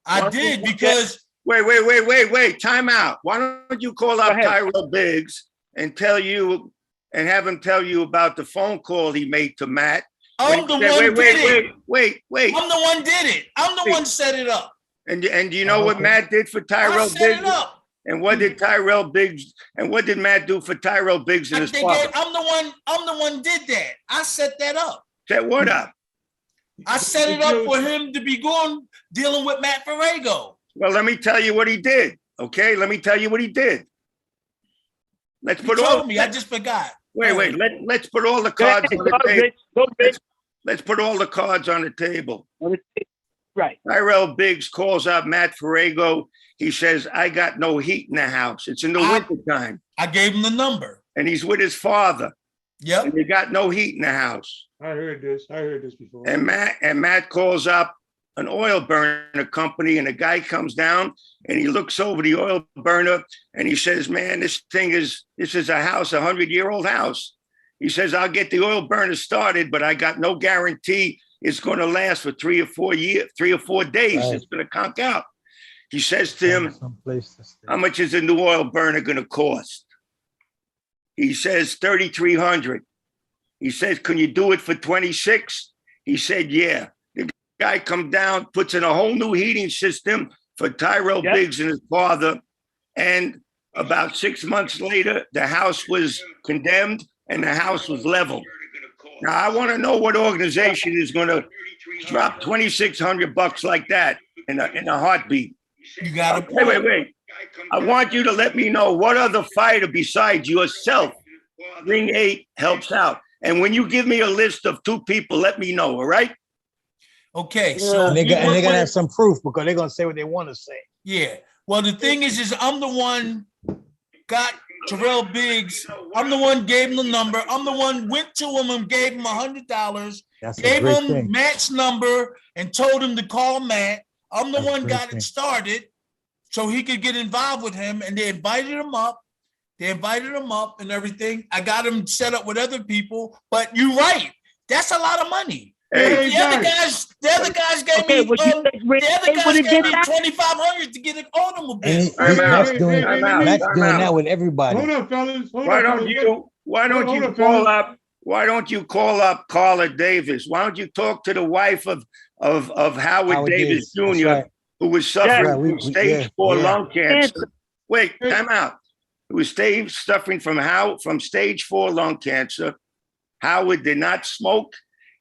I did because Wait. Time out. Why don't you call up Go ahead. Tyrell Biggs and have him tell you about the phone call he made to Matt? I'm the one did it. Wait. I'm the one did it. I'm the one set it up. And do you know what Okay. Matt did for I Tyrell set Biggs? it up. And what did Matt do for Tyrell Biggs and his father? I'm the one did that. I set that up. Set what up? I set it up for him to be dealing with Matt Farrago. Well, let me tell you what he did. Okay, let me tell you what he did. Let's You put told me. I just forgot. wait. Let's put all the cards on the table. Go, Rich. Let's put all the cards on the table. Right. Tyrell Biggs calls up Matt Farrago. He says, I got no heat in the house. It's in the winter time. I gave him the number. And he's with his father. Yep. And they got no heat in the house. I heard this before. And Matt calls up an oil burner company, and a guy comes down and he looks over the oil burner and he says, man, this is a house, 100-year-old house. He says, I'll get the oil burner started, but I got no guarantee it's going to last for 3 or 4 days. Right. It's going to conk out. He says to him, Someplace to stay. how much is a new oil burner going to cost? He says, $3,300. He says, can you do it for 26? He said, yeah. The guy come down, puts in a whole new heating system for Tyrell Biggs and his father. And about 6 months later, the house was condemned and the house was leveled. Now, I want to know what organization is going to drop $2,600 like that in a heartbeat. You got to Wait. I want you to let me know what other fighter besides yourself, Ring 8, helps out. And when you give me a list of 2 people, let me know, all right? Okay. So And they're going to have some proof because they're going to say what they want to say. yeah. Well, the thing is I'm the one got Terrell Biggs. I'm the one gave him the number. I'm the one went to him and gave him $100. That's a Gave great him thing. Matt's number and told him to call Matt. I'm the That's a one great got thing. it started so he could get involved with him, and they invited him up. And everything. I got him set up with other people, but you're right. That's a lot of money. Hey, The other guys gave me $2,500 to get an automobile. And I'm out. Matt's doing I'm out. that with everybody. Hold on, fellas. Why don't you call up Carla Davis? Why don't you talk to the wife of Howard Davis That's Jr., right. who was suffering Yeah, from stage 4 lung cancer? Wait, time out. Who was suffering from stage 4 lung cancer. Howard did not smoke.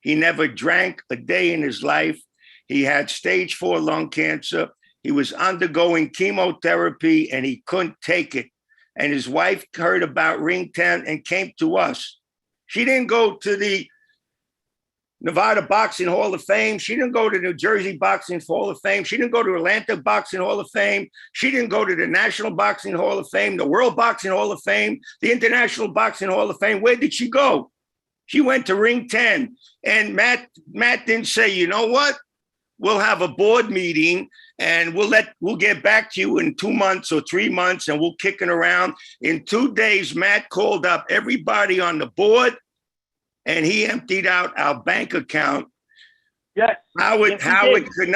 He never drank a day in his life. He had stage 4 lung cancer. He was undergoing chemotherapy and he couldn't take it. And his wife heard about Ring 10 and came to us. She didn't go to the Nevada Boxing Hall of Fame. She didn't go to New Jersey Boxing Hall of Fame. She didn't go to Atlanta Boxing Hall of Fame. She didn't go to the National Boxing Hall of Fame, the World Boxing Hall of Fame, the International Boxing Hall of Fame. Where did she go? She went to Ring 10. And Matt didn't say, you know what? We'll have a board meeting and we'll get back to you in 2 months or 3 months and we'll kick it around. In 2 days, Matt called up everybody on the board and he emptied out our bank account. Yes. Howard could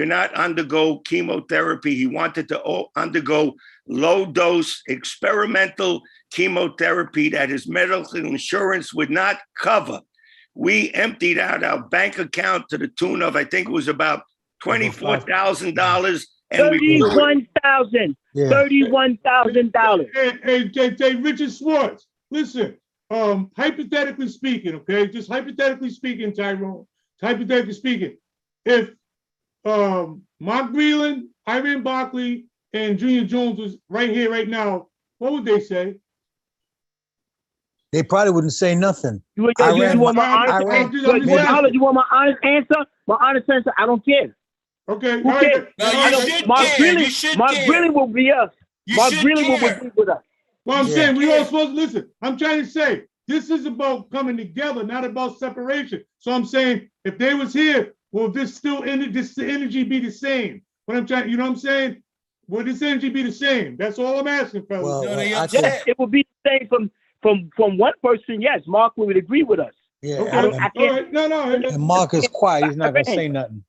not undergo chemotherapy. He wanted to undergo low dose experimental chemotherapy that his medical insurance would not cover. We emptied out our bank account to the tune of, I think it was about $24,000. And $31,000. Yeah. $31,000. Hey, Richard Schwartz, listen, hypothetically speaking, okay, just hypothetically speaking, Tyrone, hypothetically speaking, if Mark Breland, Irene Barkley, and Junior Jones was right here, right now, what would they say? They probably wouldn't say nothing. You want my honest answer? My honest answer, I don't care. Okay. Who cares? Mark Breland will be us. Mark Breland will be with us. Well, I'm saying we all supposed to listen. I'm trying to say this is about coming together, not about separation. So I'm saying if they was here, will this energy be the same? What I'm trying, you know what I'm saying? Will this energy be the same? That's all I'm asking, fellas. Well, yes, it will be the same from one person. Yes, Mark would agree with us. Yeah. Okay. I can't. No. And Mark is quiet. He's not gonna say nothing.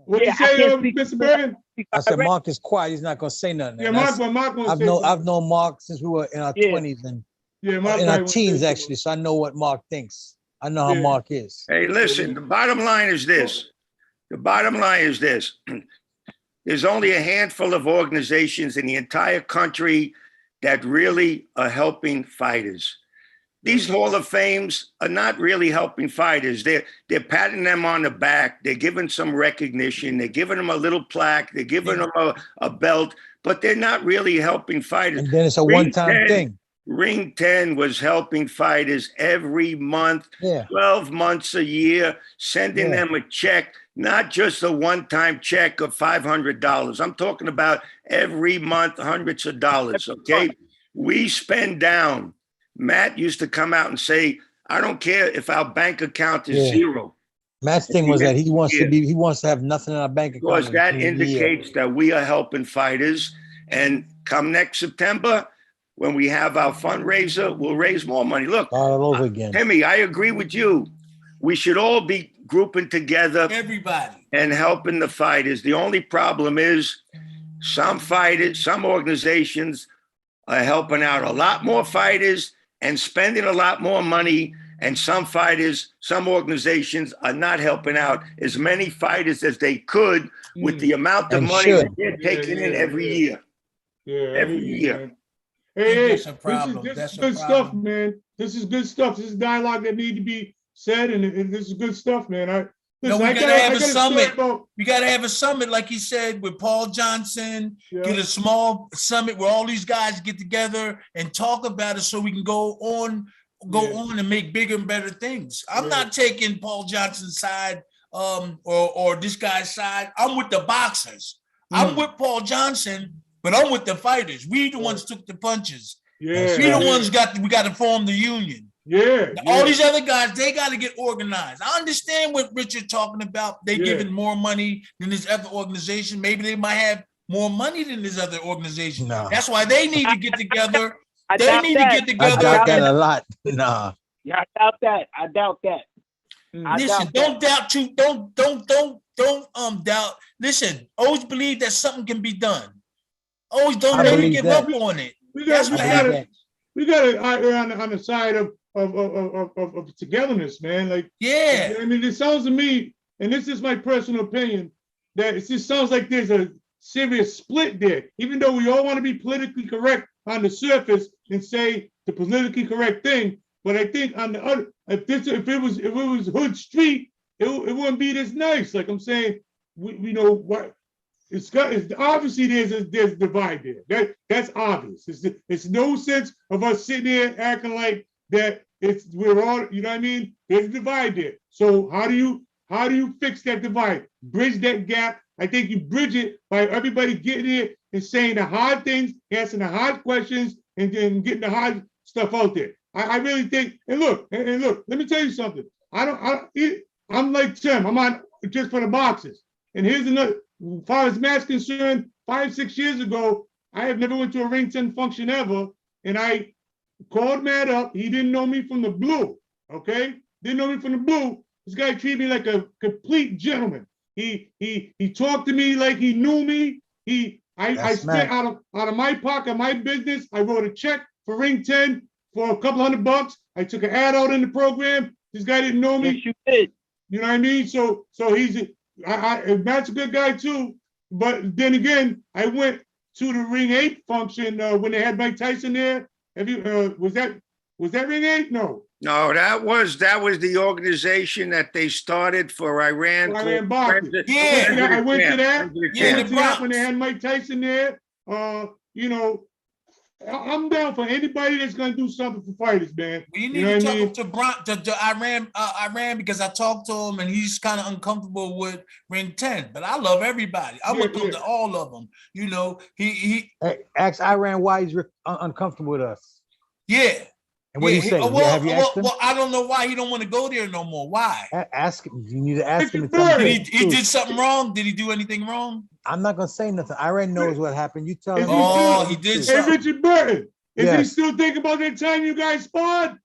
What you say, Mr. Burton? I said Mark is quiet. He's not gonna say nothing. Yeah, And Mark won't I've say known Mark since we were in our 20s and yeah, Mark in our won't teens say actually. So I know what Mark thinks. I know how Yeah. Mark is. hey, listen, the bottom line is this. There's only a handful of organizations in the entire country that really are helping fighters. These Hall of Fames are not really helping fighters. They're patting them on the back. They're giving some recognition. They're giving them a little plaque. They're giving them a belt, but they're not really helping fighters. And then it's a one-time thing. Ring 10 was helping fighters every month, 12 months a year, sending them a check, not just a one-time check of $500. I'm talking about every month, hundreds of dollars, okay? We spend down. Matt used to come out and say, I don't care if our bank account is zero. Matt's thing was that he wants to have nothing in our bank account. Because that indicates that we are helping fighters. And come next September, when we have our fundraiser, we'll raise more money. Look, all over again. Timmy, I agree with you. We should all be grouping together, everybody, and helping the fighters. The only problem is some fighters, some organizations are helping out a lot more fighters and spending a lot more money. And some fighters, some organizations are not helping out as many fighters as they could with the amount of money that they're taking in every year. Yeah, every year. Hey, that's a problem. This is good stuff, man. This is good stuff. This is dialogue that need to be said, and this is good stuff, man. We gotta have a summit. We gotta have a summit, like he said, with Paul Johnson. Get a small summit where all these guys get together and talk about it, so we can go on and make bigger and better things. I'm not taking Paul Johnson's side, or this guy's side. I'm with the boxers. I'm with Paul Johnson, but I'm with the fighters. We the ones took the punches. We the ones we got to form the union. All these other guys, they got to get organized. I understand what Richard talking about. They giving more money than this other organization. Maybe they might have more money than this other organization. No. That's why they need to get together. I doubt that a lot. Nah. Yeah, I doubt that. Listen, don't doubt you. Don't doubt. Listen, always believe that something can be done. Always don't never give up on it. That's what happens. We got to on the side of togetherness, man. Like, I mean, it sounds to me, and this is my personal opinion, that it just sounds like there's a serious split there. Even though we all want to be politically correct on the surface and say the politically correct thing, But I think on the other, if it was Hood Street, it wouldn't be this nice. Like I'm saying, we know what it's obviously there's a divide there. That's obvious. It's no sense of us sitting here acting like that. We're all, you know what I mean? There's a divide there. So how do you fix that divide? Bridge that gap. I think you bridge it by everybody getting here and saying the hard things, answering the hard questions, and then getting the hard stuff out there. I really think, and look, let me tell you something. I'm like Tim, I'm on just for the boxes. And here's another, as far as Matt's concerned, 5-6 years ago, I have never went to a Ring 10 function ever. And I called Matt up. He didn't know me from the blue, okay? Didn't know me from the blue. This guy treated me like a complete gentleman. He talked to me like he knew me. I spent out of my pocket, my business. I wrote a check for Ring 10 for a couple $100. I took an ad out in the program. This guy didn't know me. Yes, you did. You know what I mean? So Matt's a good guy too. But then again, I went to the Ring 8 function when they had Mike Tyson there. Have you was that Ring 8? No. No, that was the organization that they started for Iran. Iran boxing. Yeah. I went to that. Yeah, When they had Mike Tyson there. You know, I'm down for anybody that's gonna do something for fighters, man. You need to talk to Iran because I talked to him and he's kind of uncomfortable with Ring 10. But I love everybody. I would come to all of them. You know, he ask Iran why he's uncomfortable with us. Yeah. And what do you say? Have you asked him? Well, I don't know why he don't want to go there no more. Why? Ask him. You need to ask him. He did something wrong? Did he do anything wrong? I'm not gonna say nothing. Iran knows what happened. You tell him. Oh, he did something. Hey, Richard Burton, is he still thinking about that time you guys sparred?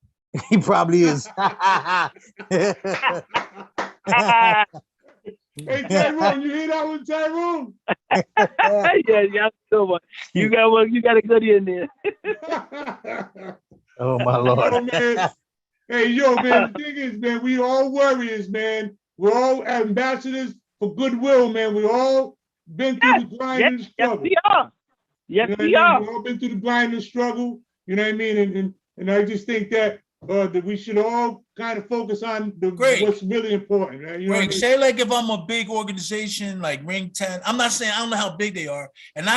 He probably is. Hey, Tyrone, you hear that one, Tyrone? Yeah, so much. You got a goodie in there. Oh my Lord. Oh, man. Hey, yo, man, the thing is, man, we all warriors, man. We're all ambassadors for goodwill, man. We all been through the grind and struggle. Yes, we are. Yes, you know we are. We've all been through the grind and struggle. You know what I mean? And I just think that we should all kind of focus on what's really important. Right? You know Greg, say like if I'm a big organization like Ring 10, I'm not saying I don't know how big they are, and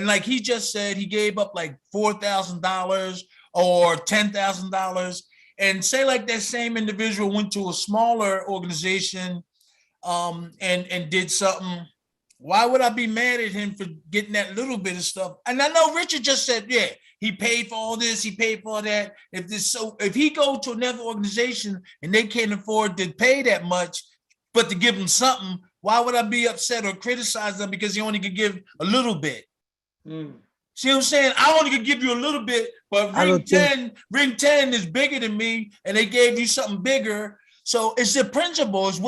like he just said, he gave up like $4,000 or $10,000, and say like that same individual went to a smaller organization, and did something. Why would I be mad at him for getting that little bit of stuff? And I know Richard just said, yeah, he paid for all this, he paid for all that. If he goes to another organization and they can't afford to pay that much, but to give him something, why would I be upset or criticize them because he only could give a little bit? See what I'm saying? I only could give you a little bit, but Ring 10 is bigger than me, and they gave you something bigger. So it's the principle is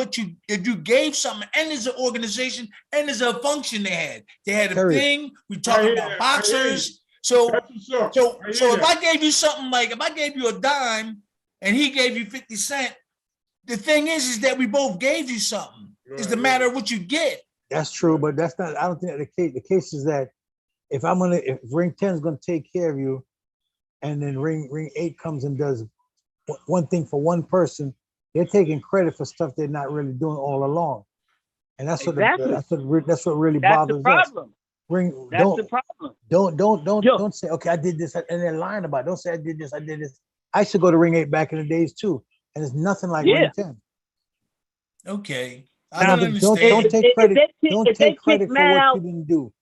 if you gave something, and there's an organization and there's a function they had. They had a thing. We talking about boxers. So if I gave you something like, if I gave you a dime and he gave you 50 cents, the thing is that we both gave you something. It's the matter of what you get. That's true, but that's not, I don't think that the case. The case is that if Ring 10 is gonna take care of you, and then Ring 8 comes and does one thing for one person, they're taking credit for stuff they're not really doing all along, and that's what that's what really bothers us. That's the problem. Don't say, okay, I did this, and they're lying about it. Don't say I did this. I should go to Ring 8 back in the days too, and it's nothing like Ring 10. Okay, I don't understand. Don't take credit. Don't take credit for what you didn't do.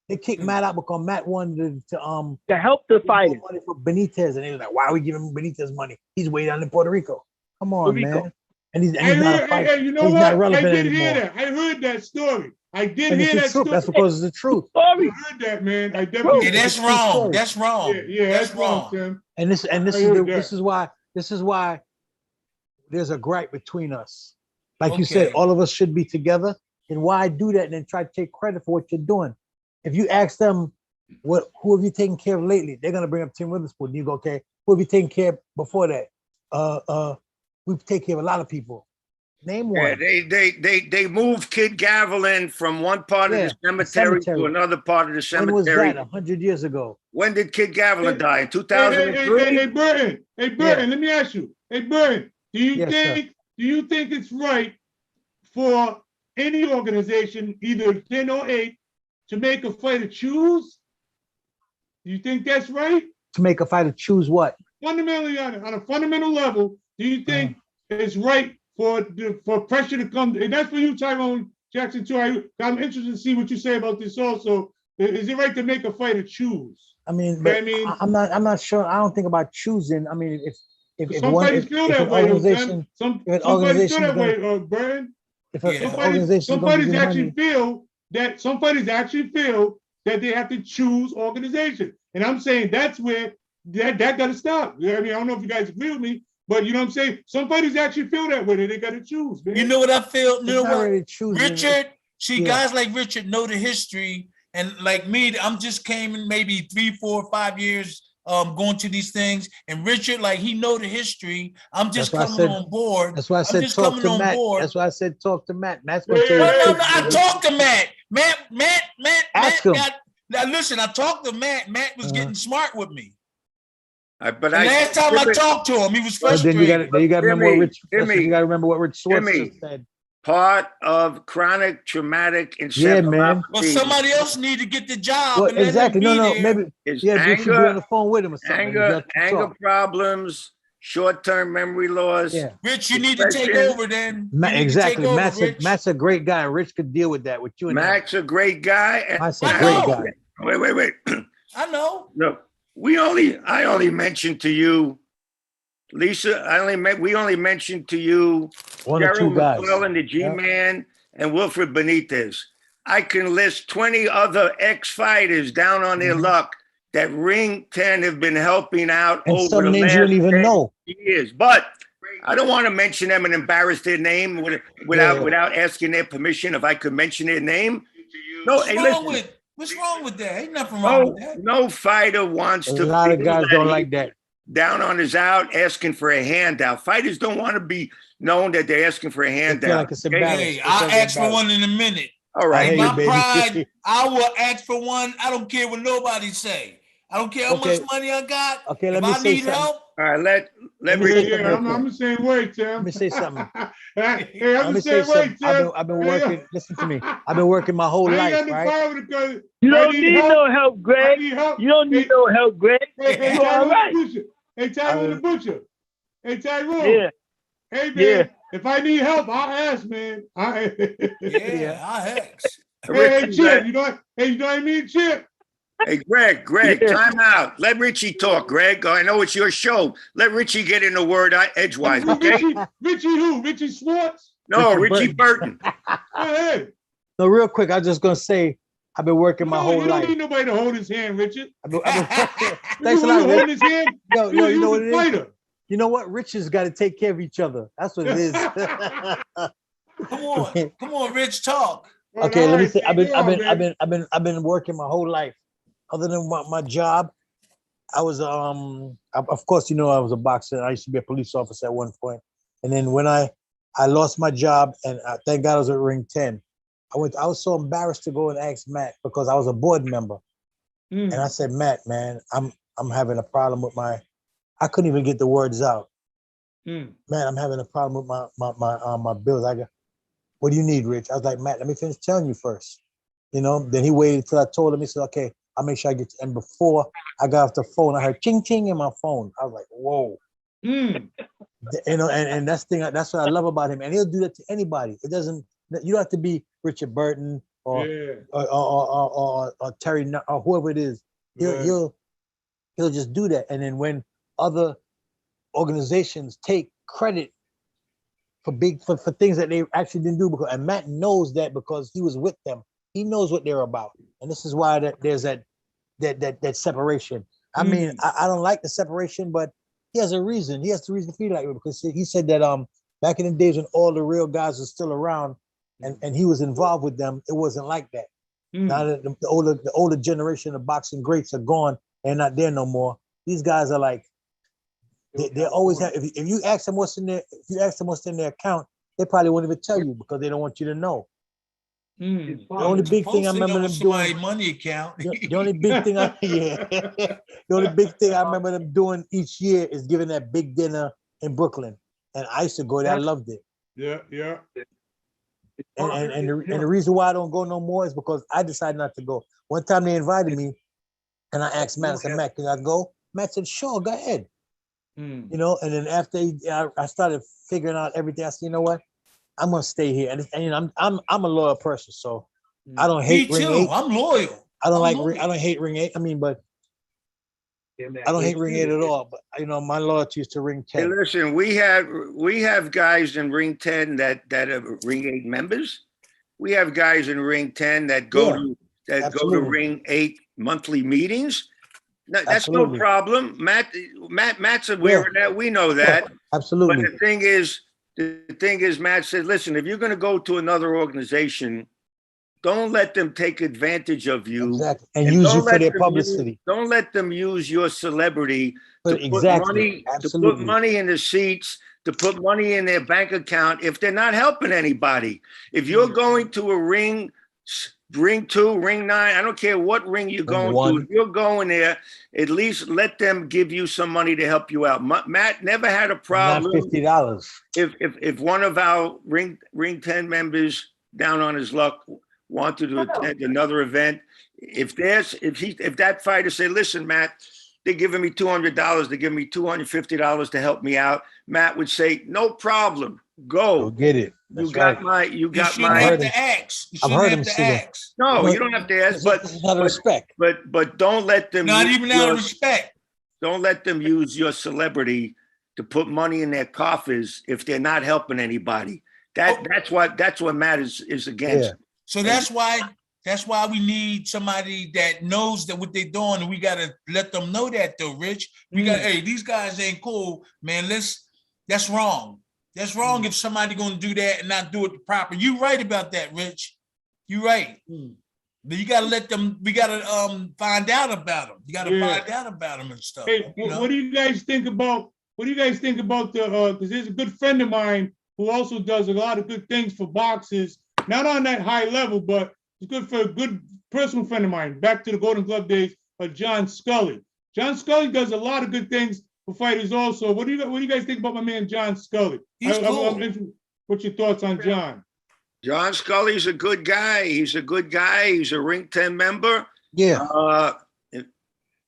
They kicked Matt out because Matt wanted to help the fighter. Money for Benitez, and he was like, "Why are we giving Benitez money? He's way down in Puerto Rico. Come on, man." And he's not a fighter. You know what? I did hear that. I heard that story. I did hear that story. That's because it's the truth. I heard that, man. I definitely. Yeah, that's wrong. That's wrong. Yeah, that's wrong, Tim. And this is why there's a gripe between us. Like you said, all of us should be together. And why do that and then try to take credit for what you're doing? If you ask them, who have you taken care of lately? They're gonna bring up Tim Witherspoon. You go, okay, who have you taken care of before that? We take care of a lot of people. Name Yeah, one. they moved Kid Gavilan from one part of Yeah, the the cemetery to cemetery. another part of the When was cemetery. that? 100 years ago. When did Kid Gavilan die? In Hey, 2003? Burton. Hey, Burton, let me ask you. Hey, Burton, do Yes, sir. you think it's right for any organization, either 10 or 8, to make a fighter choose? Do you think that's right? To make a fighter choose what? Fundamentally, on a fundamental level, do you think it's right for pressure to come? And that's for you, Tyrone Jackson, too. I'm interested to see what you say about this also. Is it right to make a fighter choose? I mean, You know but what I mean? I'm not sure. I don't think about choosing. I mean, if Some one fighters feel if that an way, though, organization Sam. if an Some fighters feel organization is that gonna way, Burton. if Yeah. an organization is Some gonna give fighters you actually money, feel that they have to choose organization. And I'm saying that's where that gotta stop. I mean, I don't know if you guys agree with me, but you know what I'm saying? Some fighters actually feel that way, that they gotta choose, man. You know what I feel? You know it's not what? really choosing. Richard, see, yeah. guys like Richard know the history, and like me, I'm just came in maybe 3, 4, 5 years going to these things. And Richard, like he know the history. I'm just That's why I coming said- on board. That's why I I'm said just talk coming to on Matt. board. That's why I said talk to Matt. Matt's gonna tell you. Yeah, No, the I truth. talked to Matt. Matt Ask him. got. Now listen, I talked to Matt. Matt was getting smart with me. But The last time I talked to him, he was But then frustrated. you got to remember what Rich. Jimmy, You got to remember what Rich Schwartz Jimmy. just said. part of chronic traumatic Yeah, man. Well, encephalopathy somebody else need to get the job. Well, and let exactly. him No, be no. there. Maybe is yeah. You should be on the phone with him or something. anger Talk. problems, short-term memory loss. Yeah. Rich, you need to take Depression. over then. You Matt, need to exactly. take over, Rich. Matt's a great guy. Rich could deal with that with you. And him. Matt's a great guy. And Matt's a I great know. guy. Wait. I know. Look, I only mentioned to you, Lisa, we only mentioned to you One or two Gerald guys. McClellan, the G-Man, and Wilfred Benitez. I can list 20 other ex-fighters down on their luck that Ring 10 have been helping out And over some the names last you wouldn't even 10 know. years. But I don't want to mention them and embarrass their name without asking their permission. If I could mention their name. No, What's hey, wrong listen. what's wrong with that? Ain't nothing wrong with that. No fighter wants A to lot of feel guys that don't he- like that. down on his out asking for a handout. Fighters don't want to be known that they're asking for a They feel handout. like it's okay? embarrassing. Hey, I'll ask for one in a minute. All I right. hear My you, baby. pride, I will ask for one. I don't care what nobody say. I don't care how Okay. much money I got. Okay, If let me I say need something. help, All right. Let me me. say Yeah, I'm the same way, Tim. Let me say something. Hey, Let I'm me the say same way, something. Tim. I've been working. Listen to me. I've been working my whole I ain't life, got no right? problem with it because You I don't need need help. no help, I Greg. need help. You don't need no help, Greg. Hey, You all Tyrone right? the Butcher. Hey, Tyrone the Butcher. Hey, Tyrone. Yeah. Hey, man. Yeah. If I need help, I'll ask, man. yeah, I ask. Hey, Chip, you know what I mean, Chip? Hey, Greg, Yeah. time out. Let Richie talk, Greg. I know it's your show. Let Richie get in the word edgewise, okay? Richie who? Richie Schwartz? No, Richie Richie Burton. Go ahead. No, real quick. I was just gonna say I've been working my whole You don't life. need nobody to hold his hand, Richard. I've been working. You Thanks a lot, holding Rich. his hand? Yo, You you know what a it is? fighter. You know what? Rich has got to take care of each other. That's what it is. Come on, Rich, talk. Okay, let me say. Go on, I've been working my whole life. Other than my job, I was of course you know I was a boxer. I used to be a police officer at one point, and then when I lost my job, and thank God I was at Ring 10. I was so embarrassed to go and ask Matt because I was a board member, and I said, Matt, man, I'm having a problem with I couldn't even get the words out. Man, I'm having a problem with my bills. What do you need, Rich? I was like, Matt, let me finish telling you first. You know, then he waited till I told him. He said, okay, I'll make sure I get to. And before I got off the phone, I heard ching ching in my phone. I was like, whoa. You know, and that's what I love about him. And he'll do that to anybody. You don't have to be Richard Burton or Terry or whoever it is. He'll just do that. And then when other organizations take credit for things that they actually didn't do, and Matt knows that because he was with them. He knows what they're about, and this is why there's that separation. I mean, I don't like the separation, but he has a reason. He has the reason to feel like it because he said that back in the days when all the real guys were still around, and he was involved with them, it wasn't like that. Now that the older generation of boxing greats are gone and not there no more, these guys are like they always have. If you ask them what's in their account, they probably won't even tell you because they don't want you to know. Hmm. The only big thing I remember them somebody's doing, money account. the only big thing the only big thing I remember them doing each year is giving that big dinner in Brooklyn. And I used to go there, I loved it. Yeah, yeah. And the reason why I don't go no more is because I decided not to go. One time they invited me and I asked Matt, I said, Matt, can I go? Matt said, sure, go ahead. Hmm. You know, and then after I started figuring out everything, I said, you know what? I'm gonna stay here. And you know, I'm a loyal person, so I don't Me hate Ring too. 8. I'm loyal. I don't I'm like loyal. I don't hate Ring 8. I mean, but I don't hate Ring 8 at all. But you know, my loyalty is to Ring Hey, 10. listen, we have guys in Ring 10 that are Ring 8 members. We have guys in Ring 10 that go Yeah, to absolutely. Ring 8 monthly meetings. That's Absolutely. no problem. Matt's aware of that. We know that. But Absolutely. the thing is, Matt said, listen, if you're going to go to another organization, don't let them take advantage of you. Exactly. And use you for their publicity. Don't let them use your celebrity to Exactly. put money in the seats, to put money in their bank account if they're not helping anybody. If you're going to a ring 2, ring 9, I don't care what ring you're going to. If you're going there, at least let them give you some money to help you out. Matt never had a problem. Not $50. If one of our ring 10 members down on his luck wanted to attend another event, if that fighter say, listen, Matt, they're giving me $200, they're giving me $250 to help me out, Matt would say, no problem, go get it. You got my. You shouldn't have to ask. You shouldn't have to ask. No, you don't have to ask, but out of respect. But don't let them. Not even out of respect. Don't let them use your celebrity to put money in their coffers if they're not helping anybody. That's what Matt is against. Yeah. So that's why we need somebody that knows that what they're doing, and we gotta let them know that though, Rich. We got, hey, these guys ain't cool, man. That's wrong. That's wrong if somebody gonna do that and not do it proper. You right about that, Rich. You right. But you gotta let them. We gotta find out about them. You gotta find out about them and stuff. Hey, what do you guys think about? What do you guys think about the? Because there's a good friend of mine who also does a lot of good things for boxers. Not on that high level, but it's good for a good personal friend of mine. Back to the Golden Glove days, John Scully. John Scully does a lot of good things for fighters also. What do you guys think about my man John Scully? He's cool. What's your thoughts on John? John Scully's a good guy. He's a good guy. He's a Ring 10 member. Yeah.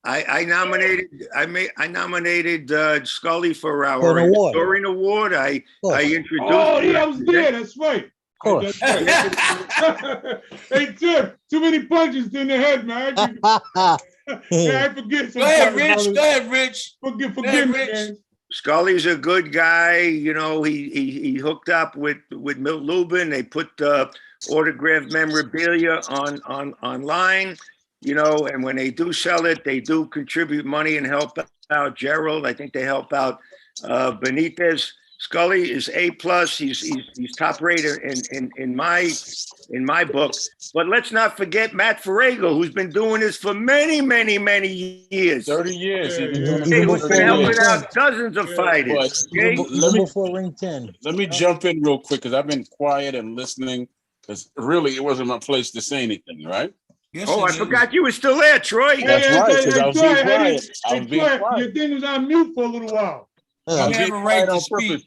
I nominated Scully for our Historian Award. I introduced. Oh, yeah, I was there. That's right. Of course. Hey, Tim, too many punches in the head, man. Yeah, I forget. Go ahead, Rich. Go ahead, Rich. Forgive me, man. Scully's a good guy. You know, he hooked up with Milt Lubin. They put autographed memorabilia online. You know, and when they do sell it, they do contribute money and help out Gerald. I think they help out Benitez. Scully is A+. He's top rated in my book. But let's not forget Matt Farrago, who's been doing this for many years. 30 years. Even He's before been helping Ring out dozens of fighters. Even before Ring 10. Let me jump in real quick because I've been quiet and listening because really it wasn't my place to say anything, right? Yes, I forgot you were still there, Troy. That's right, because I was being quiet. I was being quiet. Your thing was on mute for a little while. You have a right to speak.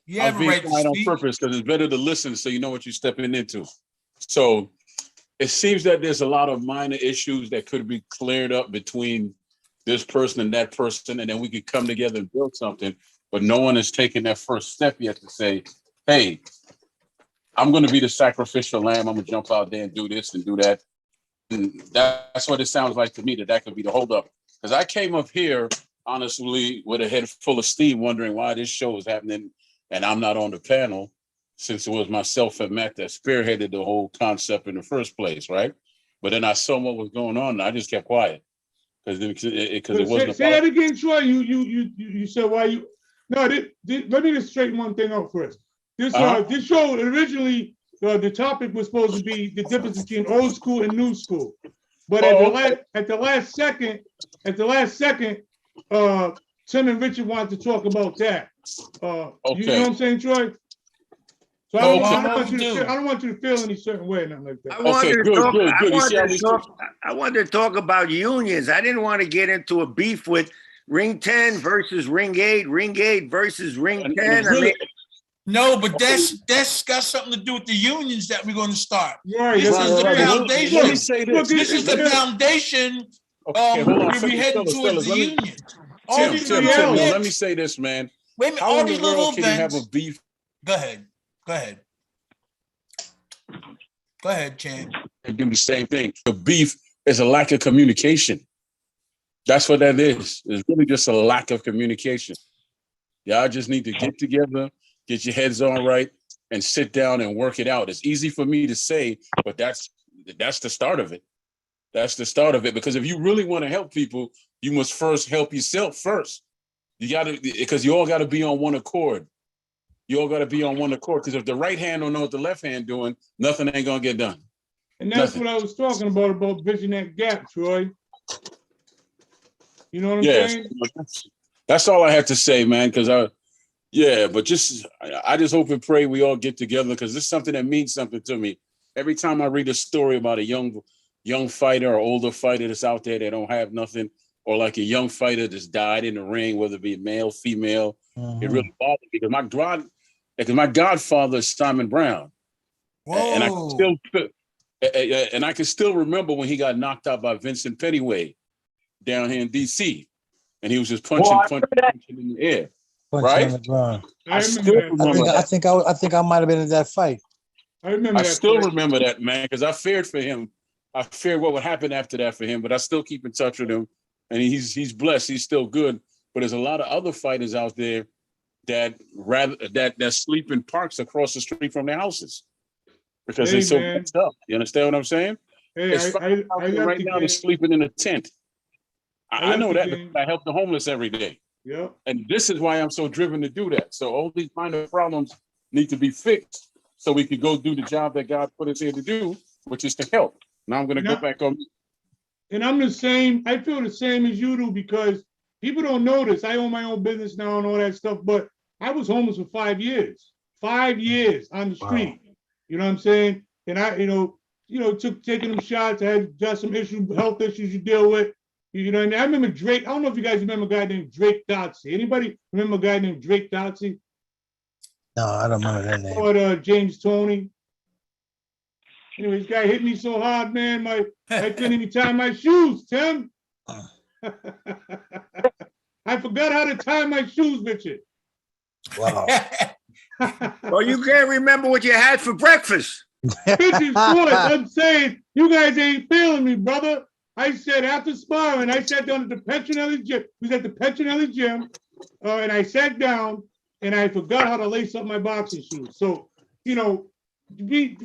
You have a right to speak. On purpose because it's better to listen so you know what you're stepping into. So it seems that there's a lot of minor issues that could be cleared up between this person and that person, and then we could come together and build something. But no one has taken that first step yet to say, hey, I'm going to be the sacrificial lamb. I'm going to jump out there and do this and do that. And that's what it sounds like to me, that could be the holdup. Because I came up here, honestly, with a head full of steam, wondering why this show is happening and I'm not on the panel, since it was myself and Matt that spearheaded the whole concept in the first place, right? But then I saw what was going on, and I just kept quiet because it wasn't. Say that again, Troy. You said why you? No, let me just straighten one thing out first. This show originally. The topic was supposed to be the difference between old school and new school, but at the last second, Tim and Richard wanted to talk about that. Okay. You know what I'm saying, Troy? So I don't, Okay. I don't want you to feel, I don't want you to feel any certain way, nothing like I that. wanted to good, talk, good, I good. You see how wanted we to talk, I wanted to talk about unions. I didn't want to get into a beef with Ring 10 versus Ring 8, Ring 8 versus Ring And 10. it's I mean, really, No, but that's got something to do with the unions that we're going to start. Right. This that's is what the I'm saying. foundation. let me say this. This is the foundation. Okay, hold on, Where we heading fellas, towards the let me, union. All these Tim, little no, let me events. say this, man. Wait a minute. How All in these the little world can you have a events. beef? Go ahead. Go ahead. Go ahead, Chan. And do the same thing. The beef is a lack of communication. That's what that is. It's really just a lack of communication. Y'all just need to get together, get your heads on right, and sit down and work it out. It's easy for me to say, but that's the start of it. That's the start of it. Because if you really want to help people, you must first help yourself first. You got to, because you all got to be on one accord. You all got to be on one accord. Because if the right hand don't know what the left hand doing, nothing ain't gonna get done. And that's Nothing. what I was talking about bridging that gap, Troy. You know what I'm Yes, saying? that's all I have to say, man. Because but I just hope and pray we all get together because this is something that means something to me. Every time I read a story about a young fighter or older fighter that's out there that don't have nothing, or like a young fighter that's died in the ring, whether it be male, female, it really bothers me because my godfather is Simon Brown, and I can still remember when he got knocked out by Vincent Pennyway down here in D.C. and he was just punching in the air. Punching Right? on the ground. I still remember that. remember I think I might have been in that fight. I remember I that. still fight. remember that, man, because I feared for him. I feared what would happen after that for him, but I still keep in touch with him, and he's blessed. He's still good. But there's a lot of other fighters out there that sleep in parks across the street from their houses because Hey, they're so man. messed up. You understand what I'm saying? Hey, It's fighters out there right now that's sleeping in a tent. I know that because I help the homeless every day. Yeah. And this is why I'm so driven to do that. So all these minor problems need to be fixed so we can go do the job that God put us here to do, which is to help. Now I'm going to go back on. And I'm the same. I feel the same as you do because people don't notice. I own my own business now and all that stuff, but I was homeless for 5 years. 5 years on the street. Wow. You know what I'm saying? And I, taking them shots. I had got some health issues you deal with. You know, and I remember Drake. I don't know if you guys remember a guy named Drake Dotsey. Anybody remember a guy named Drake Dotsey? No, I don't remember that name. Or James Toney. Anyway, this guy hit me so hard, man. I couldn't even tie my shoes, Tim. I forgot how to tie my shoes, Richard. Wow. Well, you can't remember what you had for breakfast. Richard, I'm saying, you guys ain't feeling me, brother. I said after sparring, I sat down at the Petronelli gym. We was at the Petronelli gym, and I sat down, and I forgot how to lace up my boxing shoes. So, we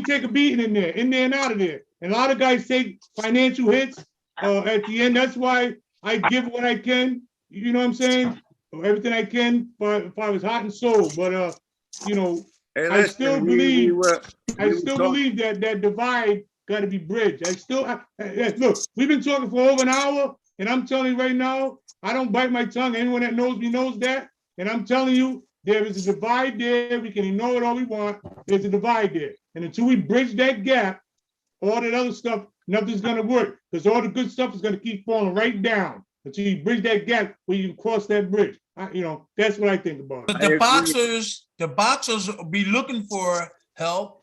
take a beating in there and out of there. And a lot of guys take financial hits at the end. That's why I give what I can. You know what I'm saying? Everything I can if I was hot and sold. But Hey, I still believe believe that divide got to be bridged. Look, we've been talking for over an hour, and I'm telling you right now, I don't bite my tongue. Anyone that knows me knows that. And I'm telling you, there is a divide there. We can ignore it all we want. There's a divide there. And until we bridge that gap, all that other stuff, nothing's going to work. Because all the good stuff is going to keep falling right down until you bridge that gap where you can cross that bridge. That's what I think about it. But the boxers will be looking for help.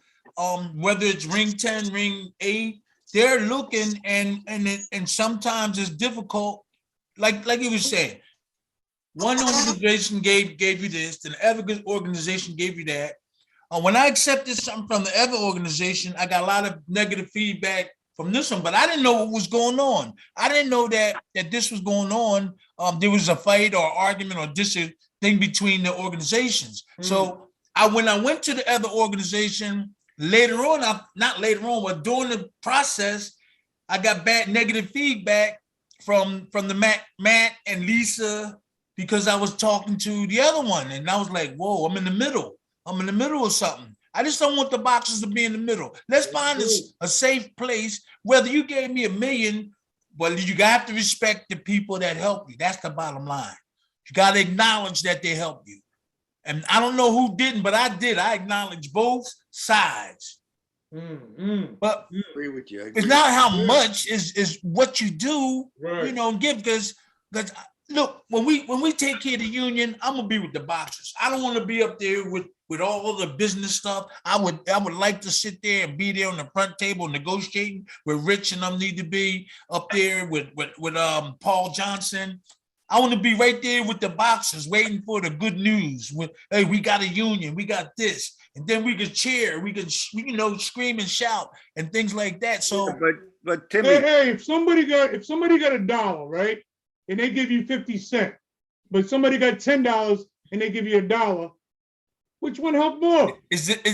Whether it's ring 10, ring 8, they're looking and sometimes it's difficult. Like you were saying, one organization gave you this, then the other organization gave you that. When I accepted something from the other organization, I got a lot of negative feedback from this one, but I didn't know what was going on. I didn't know that this was going on. There was a fight or argument or this thing between the organizations. So when I went to the other organization later on, but during the process, I got bad negative feedback from the Matt and Lisa because I was talking to the other one, and I was like, "Whoa, I'm in the middle. I'm in the middle of something. I just don't want the boxers to be in the middle. Let's find a safe place. Whether you gave me $1 million, well, you got to respect the people that help you. That's the bottom line. You got to acknowledge that they help you. And I don't know who didn't, but I did. I acknowledge both sides. But Agree with you. I it's agree. not how much is what you do, Right. you know, and give because look, when we take care of the union, I'm gonna be with the boxers. I don't want to be up there with all the business stuff. I would like to sit there and be there on the front table negotiating where Rich and them need to be up there with Paul Johnson. I want to be right there with the boxers waiting for the good news. When, hey, we got a union, we got this. And then we can cheer, we can scream and shout and things like that. So but Timmy, Hey, if somebody got $1, right, and they give you 50 cents, but somebody got $10 and they give you $1, which one helped more? is to me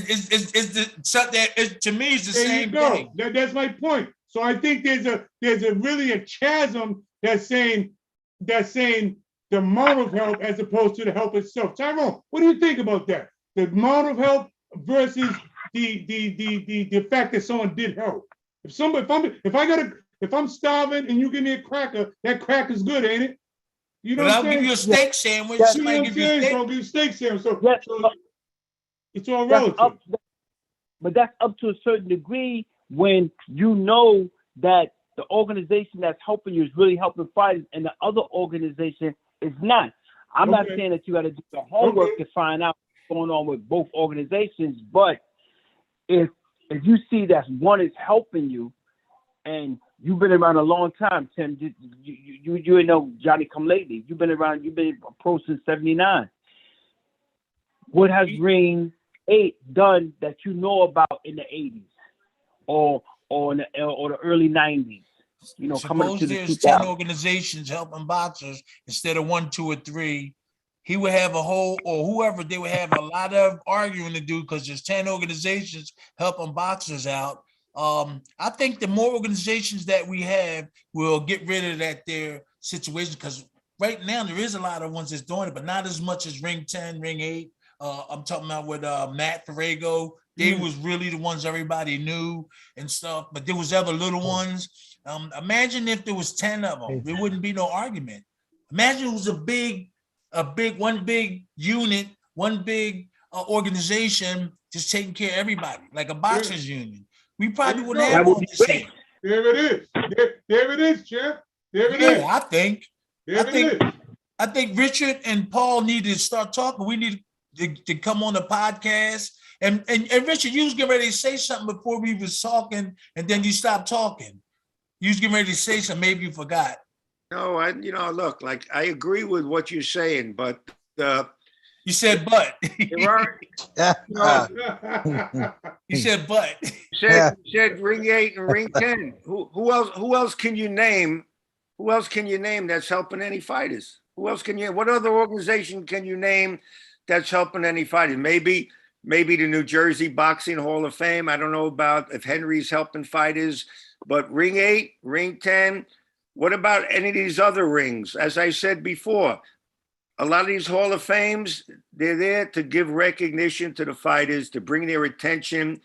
it's the There same you go. thing. That's my point. So I think there's a really a chasm that's saying the amount of help as opposed to the help itself. Tyrone, what do you think about that? The amount of help versus the fact that someone did help. If I'm starving and you give me a cracker, that cracker's good, ain't it? You know But what I'll I'm give you saying? a steak sandwich. You know Somebody what I'm give you a saying? steak. So I'll give you a steak sandwich. So Yes, it's all that's relative. but that's up to a certain degree when you know that the organization that's helping you is really helping fighters and the other organization is not. I'm not Okay. saying that you got to do the homework Okay. to find out what's going on with both organizations, but if you see that one is helping you and you've been around a long time, Tim, you know Johnny come lately. You've been pro since 79. What has Ring 8 done that you know about in the 80s or the early 90s? You know, coming Suppose to the there's 10 2000s. organizations helping boxers instead of 1, 2, or 3. He would have a whole, or whoever, they would have a lot of arguing to do because there's 10 organizations helping boxers out. I think the more organizations that we have will get rid of their situation because right now there is a lot of ones that's doing it, but not as much as Ring 10, Ring 8. I'm talking about with Matt Ferrego. They was really the ones everybody knew and stuff, but there was other little ones. Imagine if there was 10 of them, there wouldn't be no argument. Imagine it was one big unit, one big organization just taking care of everybody, like a boxers union. We probably wouldn't go. That have would all be this great. here. There it is. There it is, Jeff. There it is. Yeah, I think There it is. I think Richard and Paul need to start talking. We need to come on the podcast. And Richard, you was getting ready to say something before we was talking, and then you stopped talking. You was getting ready to say something, maybe you forgot. no, look, like I agree with what you're saying, but You said but. there are, You said but. said Ring 8 and Ring 10. Who else can you name? Who else can you name that's helping any fighters? What other organization can you name that's helping any fighters? Maybe the New Jersey Boxing Hall of Fame. I don't know about if Henry's helping fighters, but Ring 8, Ring 10. What about any of these other rings? As I said before, a lot of these Hall of Fames, they're there to give recognition to the fighters, to bring their attention,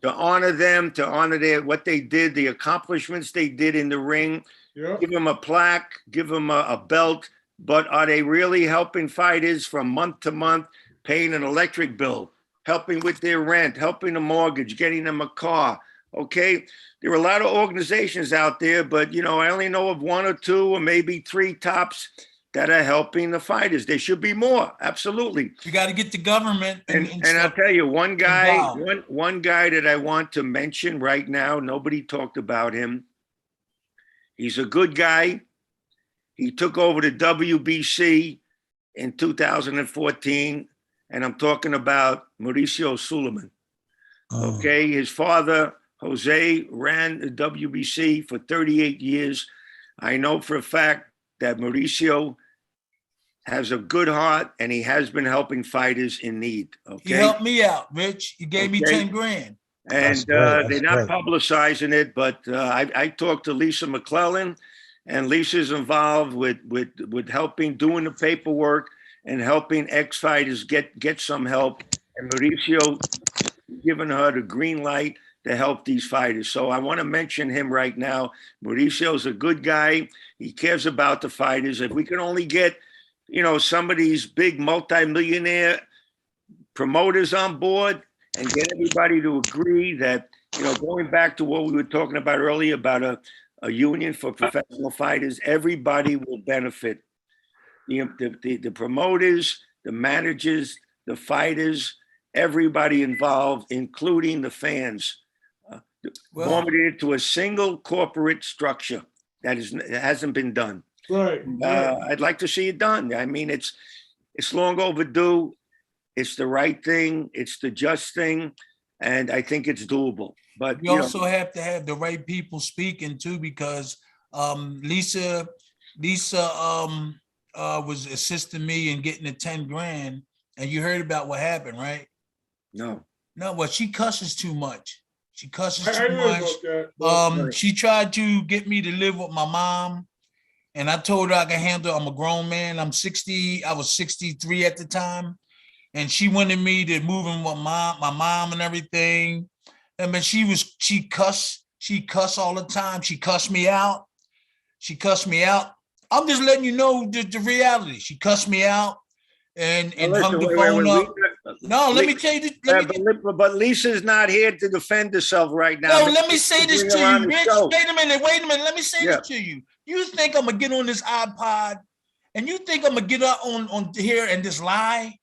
to honor them, to honor what they did, the accomplishments they did in the ring. Yep. Give them a plaque, give them a belt, but are they really helping fighters from month to month, paying an electric bill, helping with their rent, helping a mortgage, getting them a car? Okay, there are a lot of organizations out there, but I only know of 1 or 2 or maybe 3 tops that are helping the fighters. There should be more, absolutely. You got to get the government And I'll stuff tell you, one guy involved. that I want to mention right now, nobody talked about him. He's a good guy. He took over the WBC in 2014, and I'm talking about Mauricio Suleiman. Okay, his father, Jose, ran the WBC for 38 years. I know for a fact that Mauricio has a good heart, and he has been helping fighters in need. Okay, He helped me out, Rich. He gave me 10 grand. And they're not publicizing it, but I talked to Lisa McClellan, and Lisa's involved with helping, doing the paperwork and helping ex-fighters get some help. And Mauricio giving her the green light to help these fighters. So I want to mention him right now. Mauricio's a good guy. He cares about the fighters. If we can only get, some of these big multimillionaire promoters on board and get everybody to agree that, going back to what we were talking about earlier about a union for professional fighters, everybody will benefit. The promoters, the managers, the fighters, everybody involved, including the fans, formed it into a single corporate structure that hasn't been done. Right. I'd like to see it done. I mean, it's long overdue. It's the right thing. It's the just thing. And I think it's doable. But you also have to have the right people speaking too, because Lisa was assisting me in getting the 10 grand. And you heard about what happened, right? No. Well, she cusses too much. She cusses I too heard much. about that. She tried to get me to live with my mom. And I told her I can handle it. I'm a grown man. I'm 60. I was 63 at the time. And she wanted me to move in with my mom and everything. And then she cussed all the time. She cussed me out. I'm just letting you know the reality. She cussed me out and hung the phone up. No, let me tell you this. But Lisa's not here to defend herself right now. No, let me say this to you, Rich. Wait a minute. Let me say this to you. You think I'm gonna get on this iPod and you think I'm gonna get up on here and just lie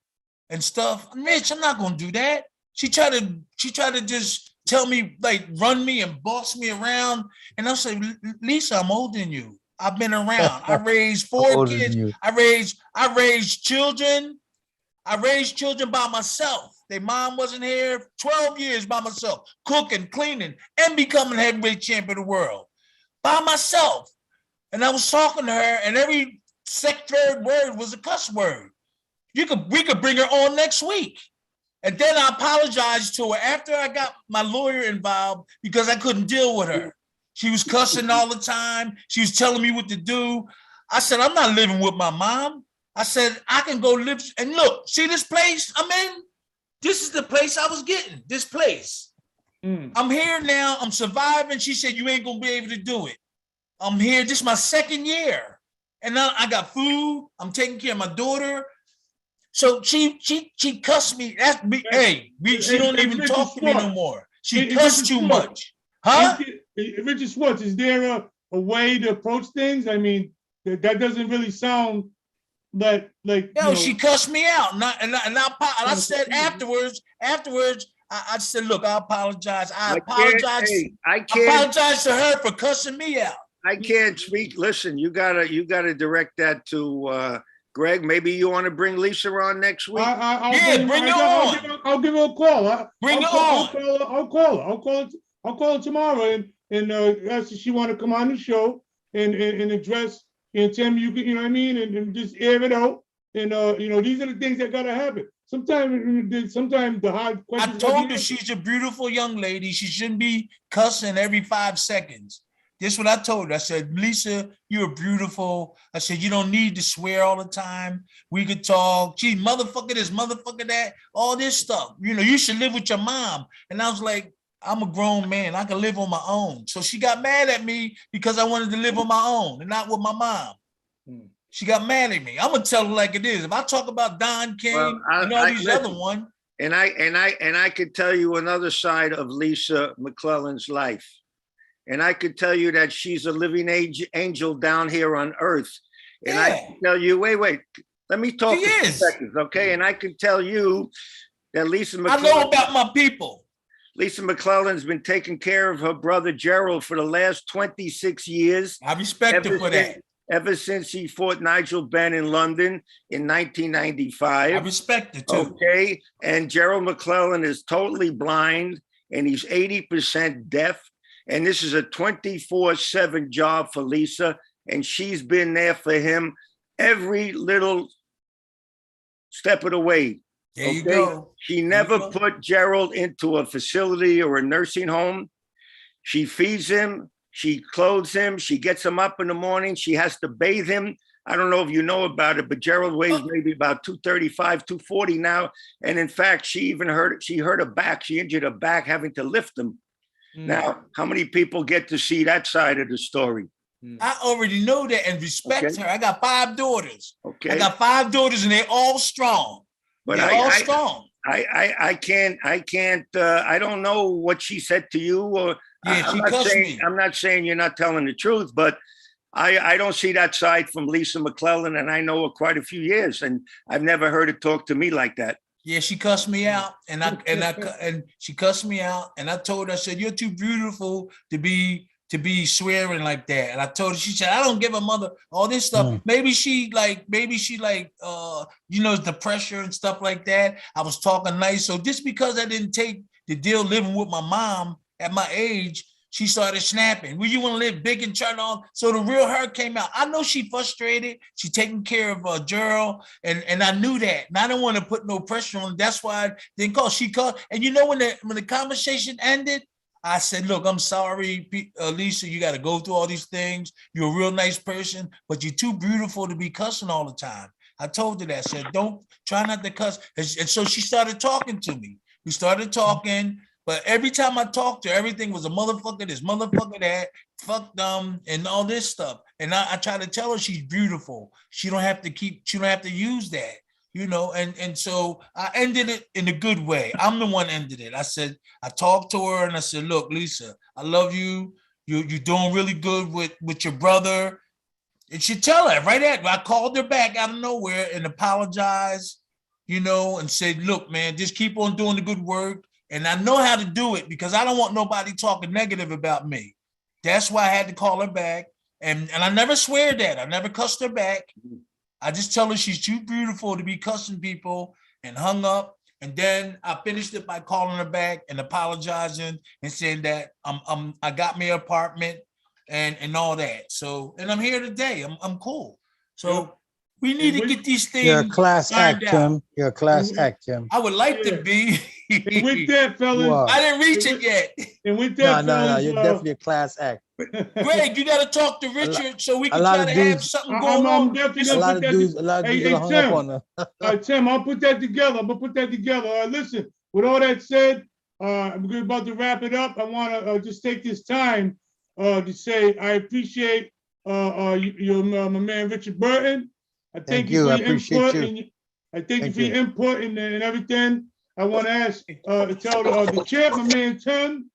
and stuff? Rich, I'm not gonna do that. She tried to just tell me, like, run me and boss me around. And I'll say, Lisa, I'm older than you. I've been around. I raised 4 kids. I raised children. I raised children by myself. Their mom wasn't here. 12 years by myself, cooking, cleaning, and becoming heavyweight champion of the world by myself. And I was talking to her, and every third word was a cuss word. We could bring her on next week. And then I apologized to her after I got my lawyer involved because I couldn't deal with her. She was cussing all the time. She was telling me what to do. I said, I'm not living with my mom. I said, I can go live. And look, see this place I'm in? This is the place I was getting, this place. I'm here now. I'm surviving. She said, you ain't going to be able to do it. I'm here. This is my 2nd year. And now I got food. I'm taking care of my daughter. So she cussed me. That's me. Hey, she don't even talk to me no more. She cussed too much. Huh? Richard Schwartz, is there a way to approach things? I mean, that doesn't really sound like no, she cussed me out. And I said afterwards, I said, look, I apologize. I apologize to her for cussing me out. I can't speak. Listen, you gotta direct that to Greg. Maybe you want to bring Lisa on next week. Bring her on. I'll give her a call. I'll call her tomorrow and ask if she want to come on the show and address and tell me you know what I mean, and just air it out. And these are the things that gotta happen. Sometimes the hard questions. I told her she's a beautiful young lady. She shouldn't be cussing every 5 seconds. This is what I told her. I said, Lisa, you're beautiful. I said, you don't need to swear all the time. We could talk. Gee, motherfucker this, motherfucker that, all this stuff. You should live with your mom. And I was like, I'm a grown man. I can live on my own. So she got mad at me because I wanted to live on my own and not with my mom. She got mad at me. I'm gonna tell her like it is. If I talk about Don King and all these other ones. And I could tell you another side of Lisa McClellan's life. And I could tell you that she's a living angel down here on earth. And I can tell you, wait, let me talk for 2 seconds, okay? And I can tell you that Lisa McClellan. I know about my people. Lisa McClellan's been taking care of her brother Gerald for the last 26 years. I respect her for that. Ever since he fought Nigel Benn in London in 1995. I respect it too. Okay, and Gerald McClellan is totally blind and he's 80% deaf. And this is a 24/7 job for Lisa. And she's been there for him every little step of the way. There you go. She never put Gerald into a facility or a nursing home. She feeds him. She clothes him. She gets him up in the morning. She has to bathe him. I don't know if you know about it, but Gerald weighs maybe about 235, 240 now. And in fact, she hurt her back. She injured her back having to lift him. Now, how many people get to see that side of the story? I already know that and respect her. I got 5 daughters. Okay. I got 5 daughters and they're all strong. But they're all strong. I can't, I don't know what she said to you or. Yeah, I'm she not cussed saying, me. I'm not saying you're not telling the truth, but I don't see that side from Lisa McClellan, and I know her quite a few years, and I've never heard her talk to me like that. Yeah, she cussed me out, and she cussed me out, and I told her, I said, "You're too beautiful to be swearing like that." And I told her, she said, "I don't give a mother all this stuff." Mm. Maybe she like, you know, the pressure and stuff like that. I was talking nice, so just because I didn't take the deal living with my mom at my age, she started snapping. Well, you want to live big and turn on? So the real her came out. I know she frustrated. She taking care of Gerald, and I knew that. And I don't want to put no pressure on. That's why I didn't call. She called, and you know when the conversation ended, I said, "Look, I'm sorry, Lisa. You got to go through all these things. You're a real nice person, but you're too beautiful to be cussing all the time." I told her that. I said, "Don't try not to cuss." And so she started talking to me. We started talking. But every time I talked to her, everything was a motherfucker, this motherfucker that, fuck them, and all this stuff. And I try to tell her she's beautiful. She don't have to use that, you know. And so I ended it in a good way. I'm the one ended it. I said, I talked to her and I said, "Look, Lisa, I love you. You're doing really good with your brother." And she tell her right at. I called her back out of nowhere and apologized, you know, and said, "Look, man, just keep on doing the good work. And I know how to do it because I don't want nobody talking negative about me." That's why I had to call her back. And I never swear that. I never cussed her back. I just tell her she's too beautiful to be cussing people, and hung up. And then I finished it by calling her back and apologizing and saying that I got me an apartment and all that. So, and I'm here today. I'm cool. So we need to get these things. You're a class act, ironed out. Tim. You're a class act, Tim. I would like to be. And with that, You fellas, are. I didn't reach it yet. and with No, that, no, no. fellas, You're definitely a class act. Greg, you got to talk to Richard so we a can lot try of to have dudes- something going I'm on. definitely A gonna lot put of that. dudes, a lot of Hey, dudes hey, are hung up Tim. on her. Tim, I'll put that together. I'm gonna put that together. Listen, with all that said, we're about to wrap it up. I want to just take this time to say I appreciate my man Richard Burton. I thank you for I your appreciate input. you. And I thank you Thank for your input and everything. I want to ask tell the chair, my man Tim.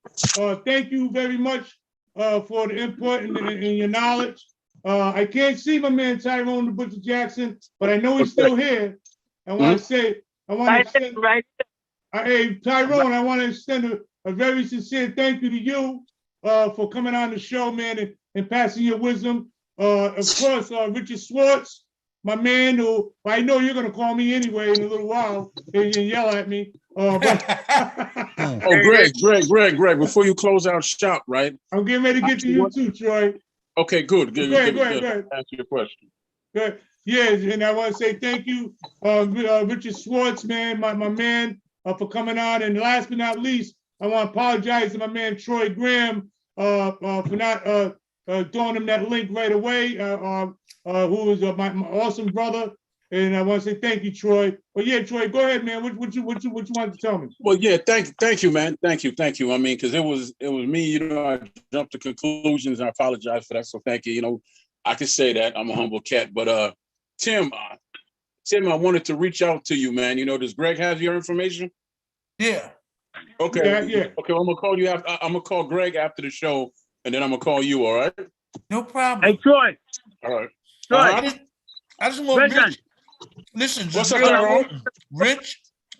Thank you very much for the input and your knowledge. I can't see my man Tyrone the Butcher Jackson, but I know he's still here. I want to say, hey, Tyrone, I want to extend a very sincere thank you to you for coming on the show, man, and passing your wisdom. Of course, Richard Schwartz, my man, who I know you're going to call me anyway in a little while and yell at me. But Oh, Greg, before you close out shop, right? I'm getting ready to get to you too, Troy. Okay, good. Go ahead. Answer your question. Good. Yes, and I want to say thank you, Richard Schwartz, man, my man, for coming on. And last but not least, I want to apologize to my man Troy Graham for not throwing him that link right away. Who is my awesome brother. And I want to say thank you, Troy. But yeah, Troy, go ahead, man. What you want to tell me? Well, yeah, thank you, man. Thank you. I mean, because it was me, you know, I jumped to conclusions and I apologize for that. So thank you. You know, I can say that I'm a humble cat. But Tim, I wanted to reach out to you, man. You know, does Greg have your information? Yeah. Okay. Yeah. Okay, well, I'm gonna call you after. I'm gonna call Greg after the show, and then I'm gonna call you. All right. No problem. Hey, Troy. All right. Troy. I just want Listen. Rich. Listen, What's up, Tyrone?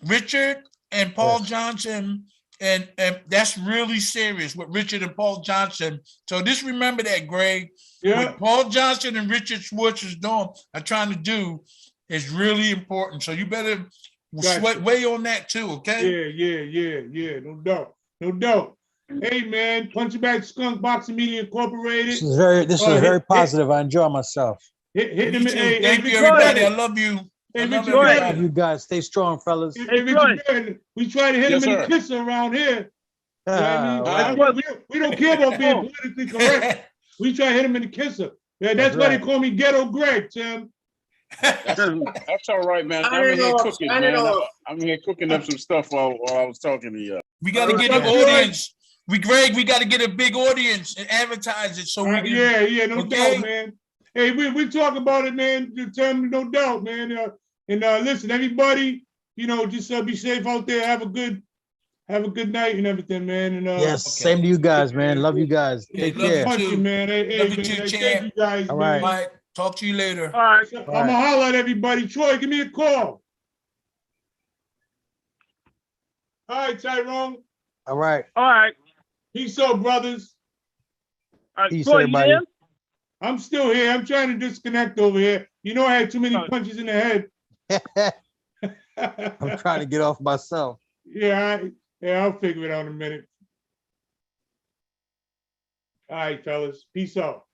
Richard and Paul Johnson, and that's really serious with Richard and Paul Johnson. So just remember that, Greg. Yeah. What Paul Johnson and Richard Schwartz are trying to do is really important. So you better weigh on that too, okay? Yeah. No doubt. Hey, man, Punch Bag Skunk Boxing Media Incorporated. This is very positive. I enjoy myself. Hit him. Thank you, everybody. I love you. Hey, I love Richard, everybody. You guys stay strong, fellas. Hey, Richard, we try to hit him in the kisser around here. You know what I mean? We don't care about being politically correct. We try to hit him in the kisser. Yeah, that's why they call me Ghetto Greg, Tim. That's all right, man. I'm in here cooking, man. I'm here cooking up some stuff while I was talking to you. We got to get an audience. We got to get a big audience and advertise it so we can. Yeah, no doubt, man. Hey, we talk about it, man. Tim, no doubt, man. And listen, everybody, just be safe out there. Have a good night and everything, man. And Yes, Okay. same to you guys, man. Love you guys. Okay, Take love you care. too. punching, man. Hey, Love you man. too, Hey, champ. thank you guys, All man. right. All right, talk to you later. All right. I'm gonna holler at everybody. Troy, give me a call. All right, Tyrone. All right. All right. Peace out, brothers. All right. Peace, Troy, you everybody. there? I'm still here. I'm trying to disconnect over here. I had too many punches in the head. I'm trying to get off myself. Yeah, I'll figure it out in a minute. All right, fellas. Peace out.